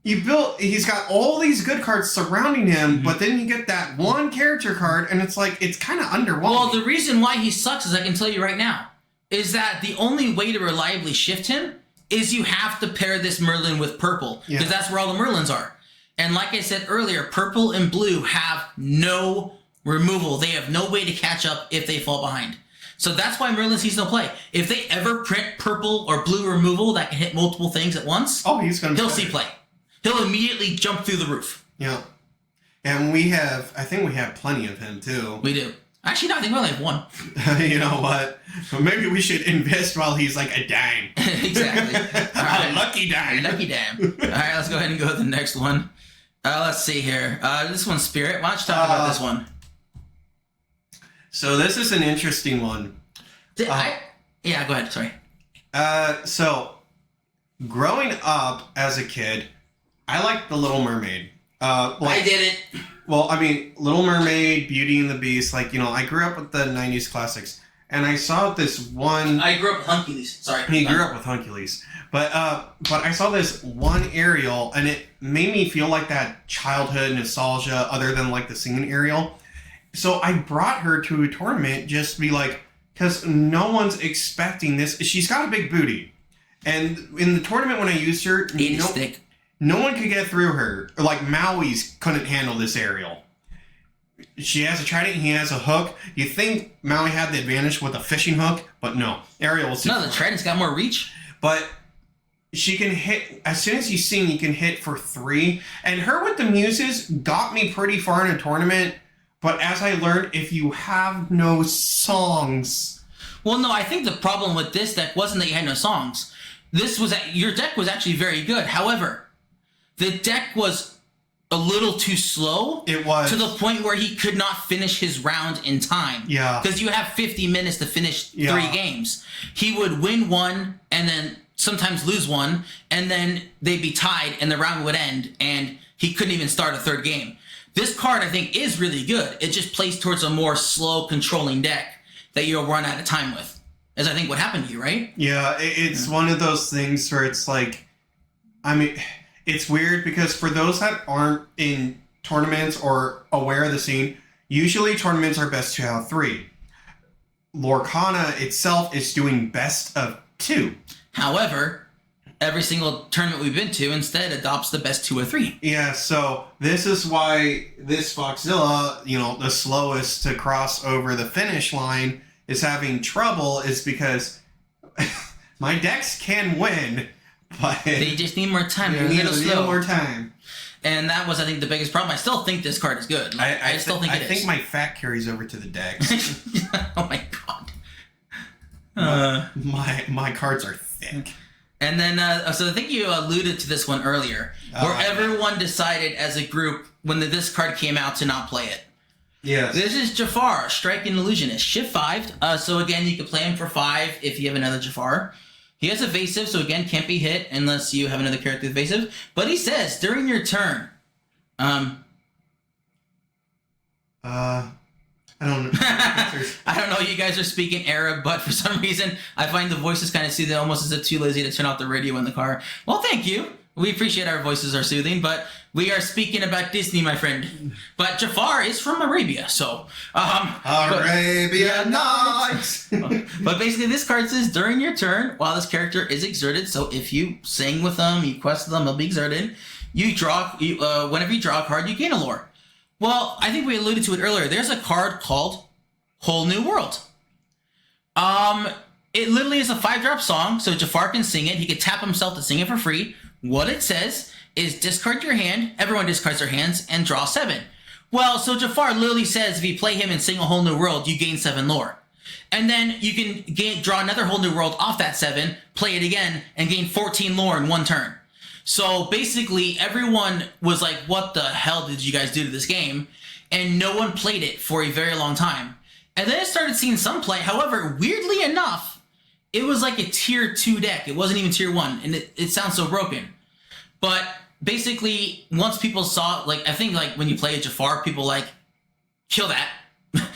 he's got all these good cards surrounding him, but then you get that one character card, and it's like, it's kind of underwhelming. Well, the reason why he sucks, is I can tell you right now, is that the only way to reliably shift him is you have to pair this Merlin with purple, because that's where all the Merlins are. And like I said earlier, purple and blue have no removal. They have no way to catch up if they fall behind. So that's why Merlin sees no play. If they ever print purple or blue removal that can hit multiple things at once, he'll see play. He'll immediately jump through the roof. Yeah. And I think we have plenty of him too. We do. Actually, no, I think we only have one. You know what? Maybe we should invest while he's like a dime. Exactly. All right. A lucky dime. Lucky dime. All right, let's go ahead and go to the next one. Let's see here. This one's Spirit. Why don't you talk about this one? So this is an interesting one. Yeah, go ahead. Sorry. So growing up as a kid, I liked The Little Mermaid. I didn't. Well, I mean, Little Mermaid, Beauty and the Beast, I grew up with the 90s classics. And I saw this one... I grew up with Huncules. Sorry. He grew up with Huncules. But I saw this one Ariel, and it made me feel like that childhood nostalgia other than, the singing Ariel. So I brought her to a tournament just to be because no one's expecting this. She's got a big booty. And in the tournament when I used her... It is thick. No one could get through her. Maui's couldn't handle this Ariel. She has a trident, he has a hook. You think Maui had the advantage with a fishing hook, but no. Ariel was... No, the trident's got more reach. But she can hit, as soon as you sing, you can hit for 3. And her with the muses got me pretty far in a tournament. But as I learned, if you have no songs... Well, no, I think the problem with this deck wasn't that you had no songs. Your deck was actually very good. However, the deck was a little too slow. It was. To the point where he could not finish his round in time. Yeah. Because you have 50 minutes to finish 3 games. He would win one and then sometimes lose one, and then they'd be tied and the round would end, and he couldn't even start a 3rd game. This card, I think, is really good. It just plays towards a more slow, controlling deck that you'll run out of time with. Is I think what happened to you, right? Yeah, it's one of those things where it's like, I mean, it's weird because for those that aren't in tournaments or aware of the scene, usually tournaments are best 2 out of 3. Lorcana itself is doing best of 2. However, every single tournament we've been to instead adopts the best 2 or 3. Yeah, so this is why this Foxzilla, the slowest to cross over the finish line, is having trouble, is because my decks can win, but... They just need more time. They need more time. And that was, I think, the biggest problem. I still think this card is good. I still think it is. I think my fat carries over to the decks. Oh my god. My cards are thick. And then, so I think you alluded to this one earlier, where everyone decided as a group when this card came out to not play it. Yes. This is Jafar, Striking Illusionist. Shift 5. So again, you can play him for 5 if you have another Jafar. He has evasive, so again, can't be hit unless you have another character with evasive. But he says, during your turn, I don't know. I don't know, you guys are speaking Arab, but for some reason, I find the voices kind of soothing, almost as if too lazy to turn off the radio in the car. Well, thank you. We appreciate our voices are soothing, but we are speaking about Disney, my friend. But Jafar is from Arabia, so... Arabia Nights! But basically, this card says, during your turn, while this character is exerted, so if you sing with them, you quest with them, they'll be exerted, whenever you draw a card, you gain a lore. Well, I think we alluded to it earlier. There's a card called Whole New World. It literally is a 5-drop song, so Jafar can sing it. He can tap himself to sing it for free. What it says is discard your hand, everyone discards their hands, and draw 7. Well, so Jafar literally says if you play him and sing a Whole New World, you gain 7 lore. And then you can draw another Whole New World off that 7, play it again, and gain 14 lore in 1 turn. So basically, everyone was like, what the hell did you guys do to this game? And no one played it for a very long time. And then I started seeing some play. However, weirdly enough, it was like a tier 2 deck. It wasn't even tier 1, and it sounds so broken. But basically, once people saw, I think when you play a Jafar, people kill that.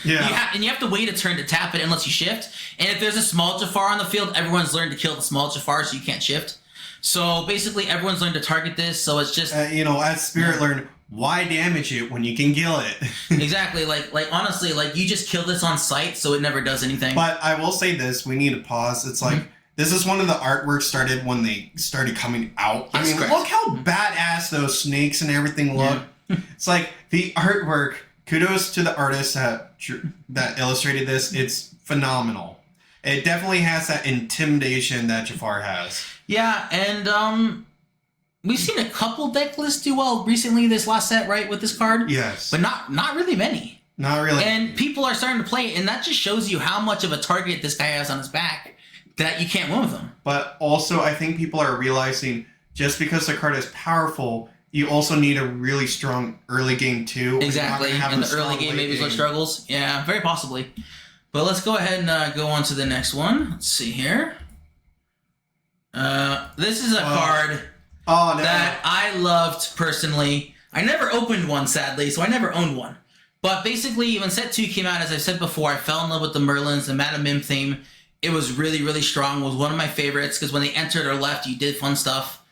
Yeah. You have to wait a turn to tap it unless you shift. And if there's a small Jafar on the field, everyone's learned to kill the small Jafar, so you can't shift. So basically, everyone's learned to target this, so it's just... as Spirit learned, why damage it when you can kill it? Exactly. Honestly, you just kill this on sight, so it never does anything. But I will say this, we need to pause. It's like, this is one of the artworks started when they started coming out. That's correct. Look how badass those snakes and everything look. Yeah. It's like, the artwork, kudos to the artist that illustrated this. It's phenomenal. It definitely has that intimidation that Jafar has. Yeah, and we've seen a couple deck lists do well recently this last set, right, with this card? Yes. But not really many. Not really. And people are starting to play it, and that just shows you how much of a target this guy has on his back that you can't win with him. But also, I think people are realizing just because the card is powerful, you also need a really strong early game too. Exactly. In the early game, maybe some struggles. Yeah, very possibly. But let's go ahead and go on to the next one. Let's see here. This is a card that I loved personally. I never opened one, sadly, so I never owned one. But basically, when Set 2 came out, as I said before, I fell in love with the Merlins, the Madame Mim theme. It was really, really strong. It was one of my favorites, because when they entered or left, you did fun stuff.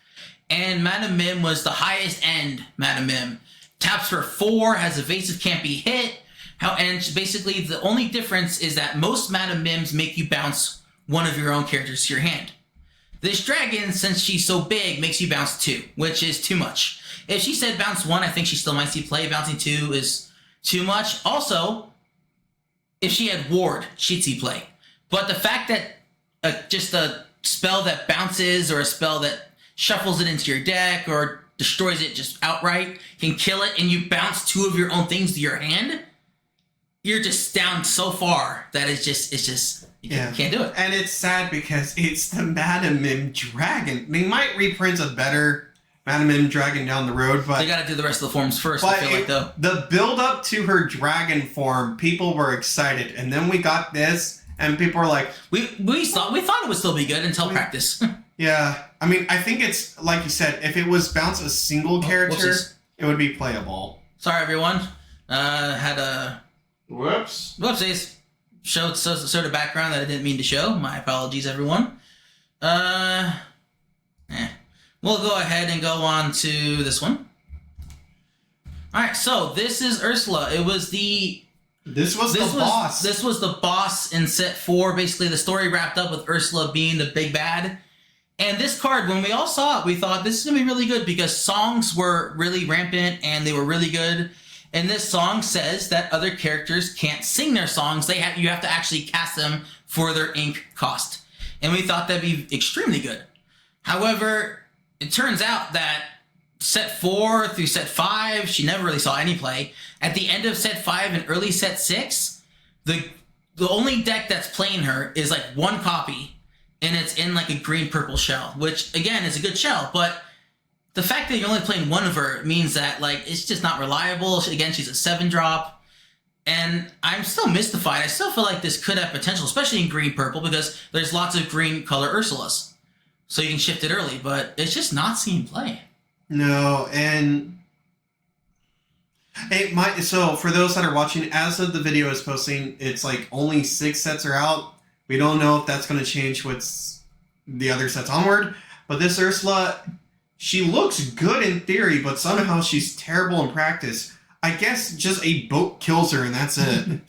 And Madame Mim was the highest end Madame Mim. Taps for 4, has evasive, can't be hit. And basically, the only difference is that most Madame Mims make you bounce one of your own characters to your hand. This dragon, since she's so big, makes you bounce 2, which is too much. If she said bounce 1, I think she still might see play. Bouncing 2 is too much. Also, if she had ward, she'd see play. But the fact that just a spell that bounces or a spell that shuffles it into your deck or destroys it just outright, can kill it, and you bounce 2 of your own things to your hand, you're just down so far that it's just you can't do it. And it's sad because it's the Madam Mim Dragon. They might reprint a better Madam Mim Dragon down the road, but they got to do the rest of the forms first. I feel like though the build up to her dragon form, people were excited, and then we got this, and people were like, we thought it would still be good until practice. Yeah, I mean, I think it's like you said. If it was bounce a single character, it would be playable. Sorry, everyone. Had a whoopsies. Showed the background that I didn't mean to show. My apologies, everyone. We'll go ahead and go on to this one. All right, so this is Ursula. It was the boss. This was the boss in set 4. Basically, the story wrapped up with Ursula being the big bad. And this card, when we all saw it, we thought this is gonna be really good because songs were really rampant and they were really good. And this song says that other characters can't sing their songs. You have to actually cast them for their ink cost. And we thought that'd be extremely good. However, it turns out that set 4 through set 5, she never really saw any play. At the end of set 5 and early set 6, the only deck that's playing her is like 1 copy, and it's in like a green-purple shell, which again is a good shell, but the fact that you're only playing 1 of her means that like it's just not reliable. Again, she's a 7-drop, and I'm still mystified. I still feel like this could have potential, especially in green-purple, because there's lots of green color Ursulas, so you can shift it early. But it's just not seeing play. No, and it might. So for those that are watching, as of the video is posting, it's like only 6 sets are out. We don't know if that's going to change what's the other sets onward. But this Ursula, she looks good in theory, but somehow she's terrible in practice. I guess just a boat kills her, and that's it.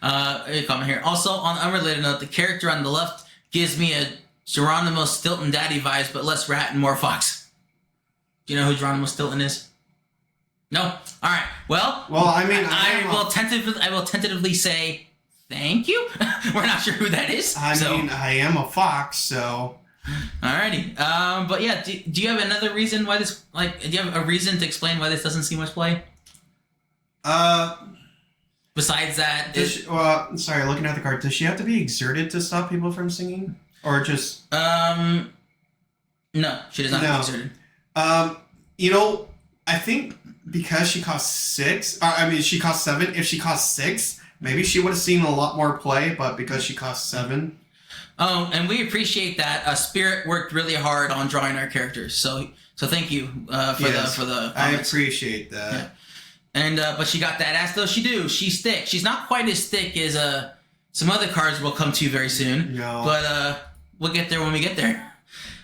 A comment here. Also, on an unrelated note, the character on the left gives me a Geronimo Stilton daddy vibes, but less rat and more fox. Do you know who Geronimo Stilton is? No? All right. Well, I mean, I will tentatively say thank you. We're not sure who that is. I mean, I am a fox, so... Alrighty. But yeah, do you have another reason why this, like, do you have a reason to explain why this doesn't see much play? Besides that... sorry, looking at the card, does she have to be exerted to stop people from singing? Or just... No, she does not have to be exerted. You know, I think because she costs 6, she costs 7, if she costs 6, maybe she would have seen a lot more play, but because she costs 7... Oh, and we appreciate that. Spirit worked really hard on drawing our characters, so thank you for the comments. I appreciate that. Yeah. And but she got that ass though. She's thick. She's not quite as thick as some other cards we'll come to very soon. No. But we'll get there when we get there.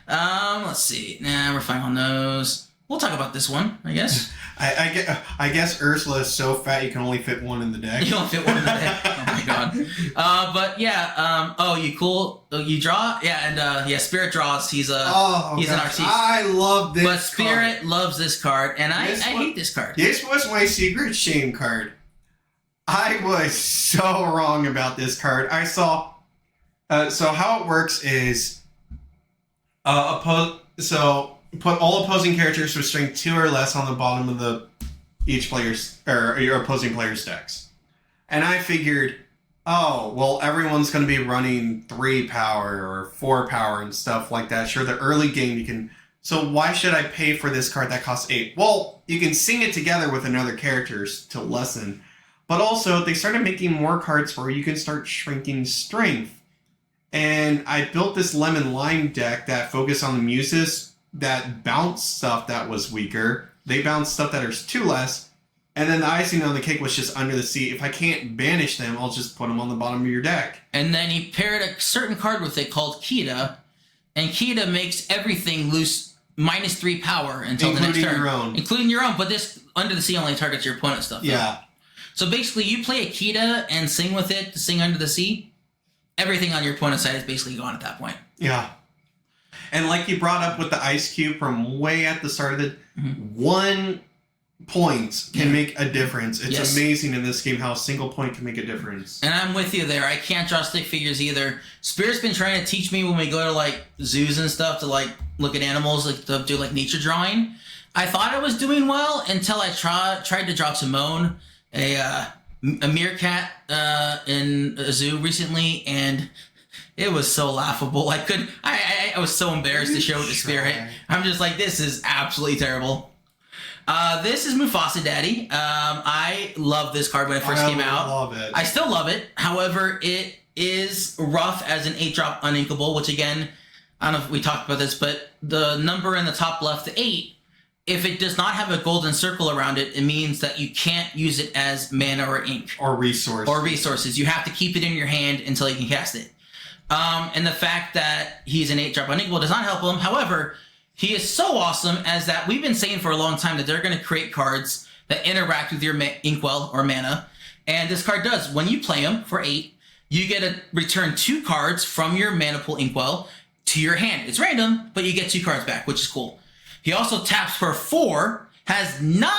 Let's see. Nah, we're fine on those. We'll talk about this one, I guess. I guess Ursula is so fat you can only fit 1 in the deck. You don't fit 1 in the deck. Oh my god. But yeah. You cool? You draw? Yeah, and Spirit draws. He's an artiste. I love this. But Spirit loves this card, and I hate this card. This was my secret shame card. I was so wrong about this card. I saw. So how it works is, put all opposing characters with strength 2 or less on the bottom of each player's or your opposing player's decks. And I figured, everyone's going to be running 3 power or 4 power and stuff like that. Sure, the early game you can. So why should I pay for this card that costs 8? Well, you can sing it together with another characters to lessen. But also, they started making more cards where you can start shrinking strength. And I built this lemon lime deck that focused on the muses that bounce stuff that was weaker. They bounce stuff that is 2 less. And then the icing on the cake was just under the sea. If I can't banish them, I'll just put them on the bottom of your deck. And then he paired a certain card with it called Kita. And Kita makes everything lose -3 power until the next turn. Including your own. But this under the sea only targets your opponent's stuff. Yeah. Though. So basically, you play a Kita and sing with it to sing under the sea. Everything on your opponent's side is basically gone at that point. Yeah. And like you brought up with the ice cube from way at the start of the one points can make a difference. It's Yes. amazing in this game how a single point can make a difference. And I'm with you there. I can't draw stick figures either. Spirit's been trying to teach me when we go to like zoos and stuff to like look at animals, like to do like nature drawing. I thought I was doing well until I tried to draw Timon, a meerkat in a zoo recently, and it was so laughable. I was so embarrassed to show it to Spirit. I'm just like, this is absolutely terrible. This is Mufasa Daddy. I love this card when it first came out. I love it. I still love it. However, it is rough as an 8-drop uninkable, which again, I don't know if we talked about this, but the number in the top left, the 8, if it does not have a golden circle around it, it means that you can't use it as mana or ink. Or resources. You have to keep it in your hand until you can cast it. And the fact that he's an 8-drop uninkable does not help him. However, he is so awesome as that we've been saying for a long time that they're going to create cards that interact with your inkwell or mana. And this card does. When you play him for 8, you get to return 2 cards from your mana pool inkwell to your hand. It's random, but you get 2 cards back, which is cool. He also taps for 4, has 9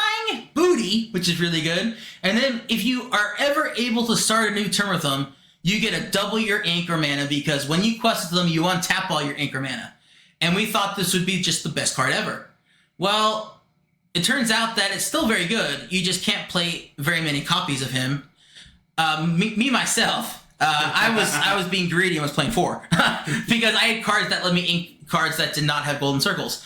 booty, which is really good. And then if you are ever able to start a new turn with him, you get to double your ink or mana because when you quest them, you untap all your ink or mana. And we thought this would be just the best card ever. Well, it turns out that it's still very good. You just can't play very many copies of him. Myself, I was being greedy and was playing 4 because I had cards that let me ink cards that did not have golden circles.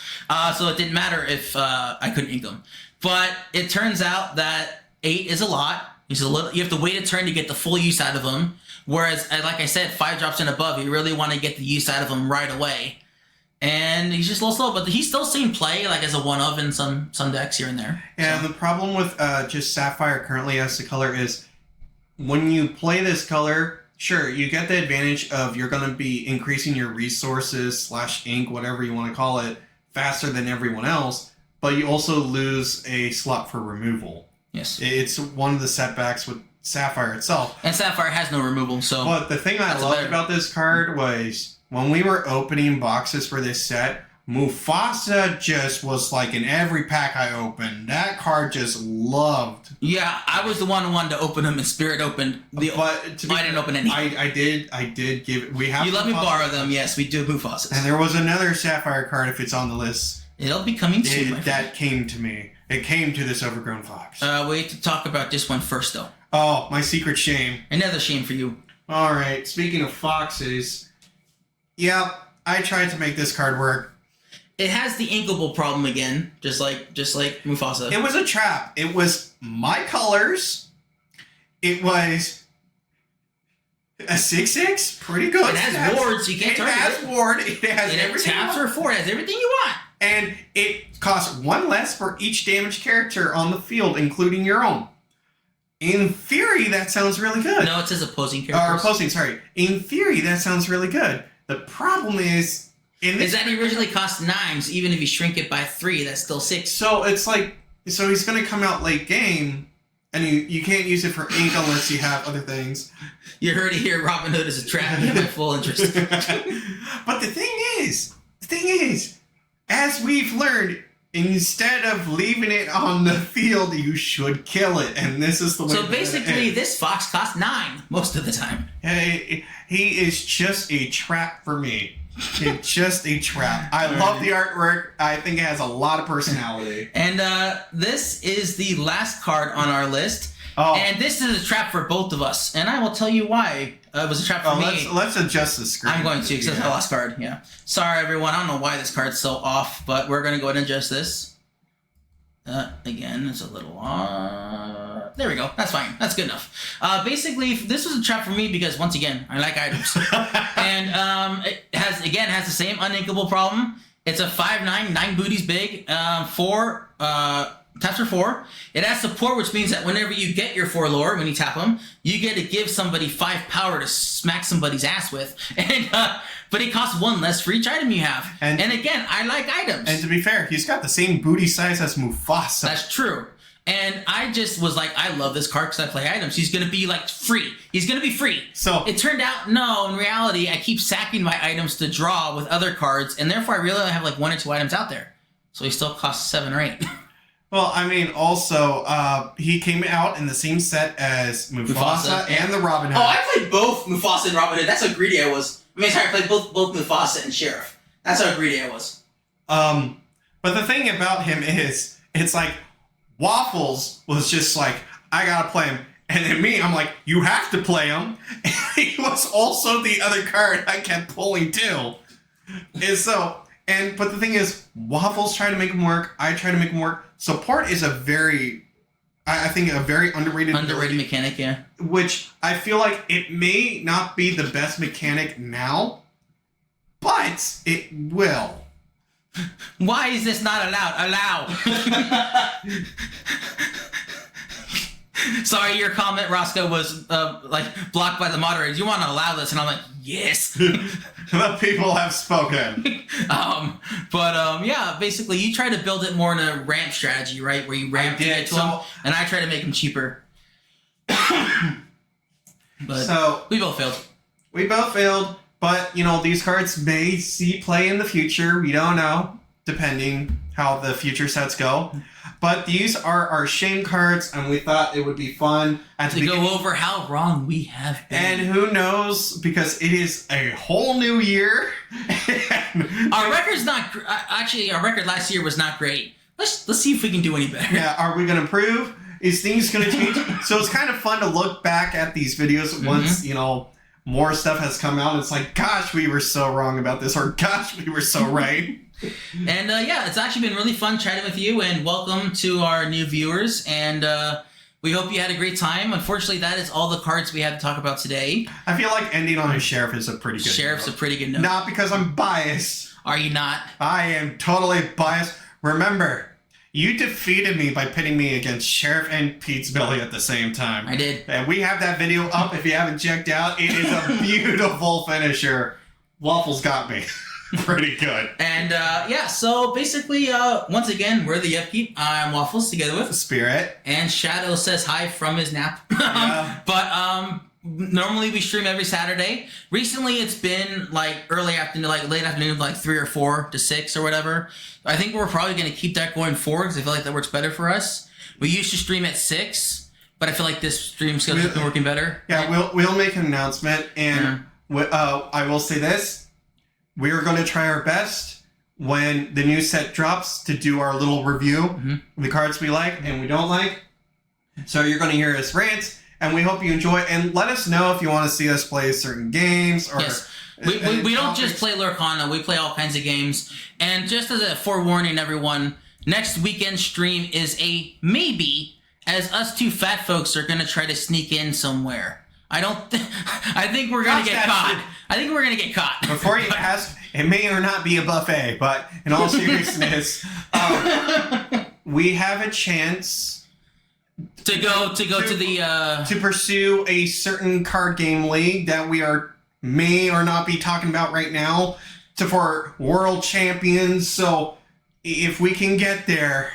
So it didn't matter if I couldn't ink them. But it turns out that 8 is a lot. You have to wait a turn to get the full use out of them. Whereas, like I said, 5 drops and above, you really want to get the use out of them right away. And he's just a little slow, but he's still seeing play like as a one-of in some decks here and there. Yeah, so. The problem with just Sapphire currently as the color is when you play this color, sure, you get the advantage of you're going to be increasing your resources / ink, whatever you want to call it, faster than everyone else, but you also lose a slot for removal. Yes. It's one of the setbacks with Sapphire itself. And Sapphire has no removal, so... But the thing I loved about this card was... when we were opening boxes for this set, Mufasa just was like in every pack I opened. That card just loved. Yeah, I was the one who wanted to open them and Spirit opened. I didn't open any. I did give... We have you let me borrow them, yes, we do Mufasas. And there was another Sapphire card if it's on the list. It'll be coming soon. That came to me. It came to this Overgrown Fox. We have to talk about this one first, though. Oh, my secret shame. Another shame for you. Alright, speaking of foxes... Yeah, I tried to make this card work. It has the inkable problem again, just like Mufasa. It was a trap. It was my colors. It was a 6/6, pretty good. It has wards. You can't target it. It has ward. It has everything. It taps for 4. It has everything you want. And it costs 1 less for each damaged character on the field, including your own. In theory, that sounds really good. No, it says opposing characters. Opposing, sorry. In theory, that sounds really good. The problem is... is that he originally cost 9, so even if you shrink it by 3, that's still 6. So it's like... So he's going to come out late game, and you can't use it for ink unless you have other things. You heard it here, Robin Hood is a trap. You have my full interest. But the thing is, as we've learned, instead of leaving it on the field, you should kill it, and this is the way. So basically, this fox costs 9 most of the time. He is just a trap for me. It's just a trap. I love the artwork. I think it has a lot of personality. And this is the last card on our list. Oh. And this is a trap for both of us. And I will tell you why it was a trap for me. Let's adjust the screen. I'm going to, because it's my last card. Yeah. Sorry, everyone. I don't know why this card's so off, but we're going to go ahead and adjust this. Again, it's a little there we go. That's fine. That's good enough. Basically, this was a trap for me because, once again, I like items. And it has the same uninkable problem. It's a 5/9, 9 booties big, 4, taps for 4. It has support, which means that whenever you get your 4 lore, when you tap them, you get to give somebody 5 power to smack somebody's ass with. And but it costs 1 less for each item you have. And again, I like items. And to be fair, he's got the same booty size as Mufasa. That's true. And I just was like, I love this card because I play items. He's going to be like free. He's going to be free. So it turned out, no, in reality, I keep sacking my items to draw with other cards. And therefore, I really only have like 1 or 2 items out there. So he still costs 7 or 8. Well, I mean, also, he came out in the same set as Mufasa and the Robin Hood. Oh, I played both Mufasa and Robin Hood. That's how greedy I was. I mean, sorry, I played both Mufasa and Sheriff. That's how greedy I was. But the thing about him is, it's like, Waffles was just like, I gotta play him. And then me, I'm like, you have to play him. And he was also the other card I kept pulling too. But the thing is, Waffles try to make him work. I try to make him work. Support is I think a very underrated mechanic, yeah. Which I feel like it may not be the best mechanic now, but it will. Why is this not allowed? Allow. Sorry, your comment, Roscoe, was blocked by the moderators. You want to allow this, and I'm like, yes. The people have spoken. Yeah, basically, you try to build it more in a ramp strategy, right? Where you ramp to get to them, and I try to make them cheaper. But we both failed. We both failed, but these cards may see play in the future. We don't know, depending how the future sets go. But these are our shame cards, and we thought it would be fun to go over how wrong we have been. And who knows, because it is a whole new year. Our record's not actually. Our record last year was not great. Let's see if we can do any better. Yeah, are we going to improve? Is things going to change? So it's kind of fun to look back at these videos once more stuff has come out. It's like, gosh, we were so wrong about this, or gosh, we were so right. And it's actually been really fun chatting with you, and welcome to our new viewers, and we hope you had a great time. Unfortunately, that is all the cards we had to talk about today. I feel like ending on a Sheriff is a pretty good Sheriff's note. a pretty good note. Not because I'm biased. Are you not? I am totally biased. Remember, you defeated me by pitting me against Sheriff and Pete's Belly at the same time. I did. And we have that video up if you haven't checked out. It is a beautiful finisher. Waffles got me. Pretty good. And so basically, once again, we're the Yupkeep. I'm Waffles together with Spirit. And Shadow says hi from his nap. Yeah. But normally we stream every Saturday. Recently it's been like early afternoon, like late afternoon, like 3 or 4 to 6 or whatever. I think we're probably going to keep that going forward because I feel like that works better for us. We used to stream at 6, but I feel like this stream schedule has been working better. Yeah, we'll make an announcement, and I will say this. We're going to try our best when the new set drops to do our little review of the cards we like and we don't like. So you're going to hear us rant, and we hope you enjoy. And let us know if you want to see us play certain games. Or yes. We don't just play Lorcana. We play all kinds of games. And just as a forewarning, everyone, next weekend stream is a maybe, as us two fat folks are going to try to sneak in somewhere. I think we're going to get caught. I think we're going to get caught. Before you ask, it may or not be a buffet, but in all seriousness, we have a chance to pursue a certain card game league that we may or not be talking about right now for world champions. So if we can get there,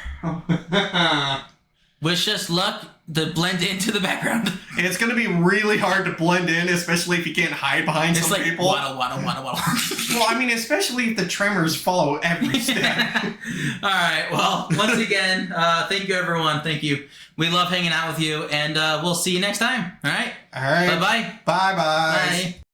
wish us luck to blend into the background. It's going to be really hard to blend in, especially if you can't hide behind some people. Waddle. Well, I mean, especially if the tremors follow every step. All right. Well, once again, thank you, everyone. Thank you. We love hanging out with you, and we'll see you next time. All right? All right. Bye-bye. Bye-bye. Bye.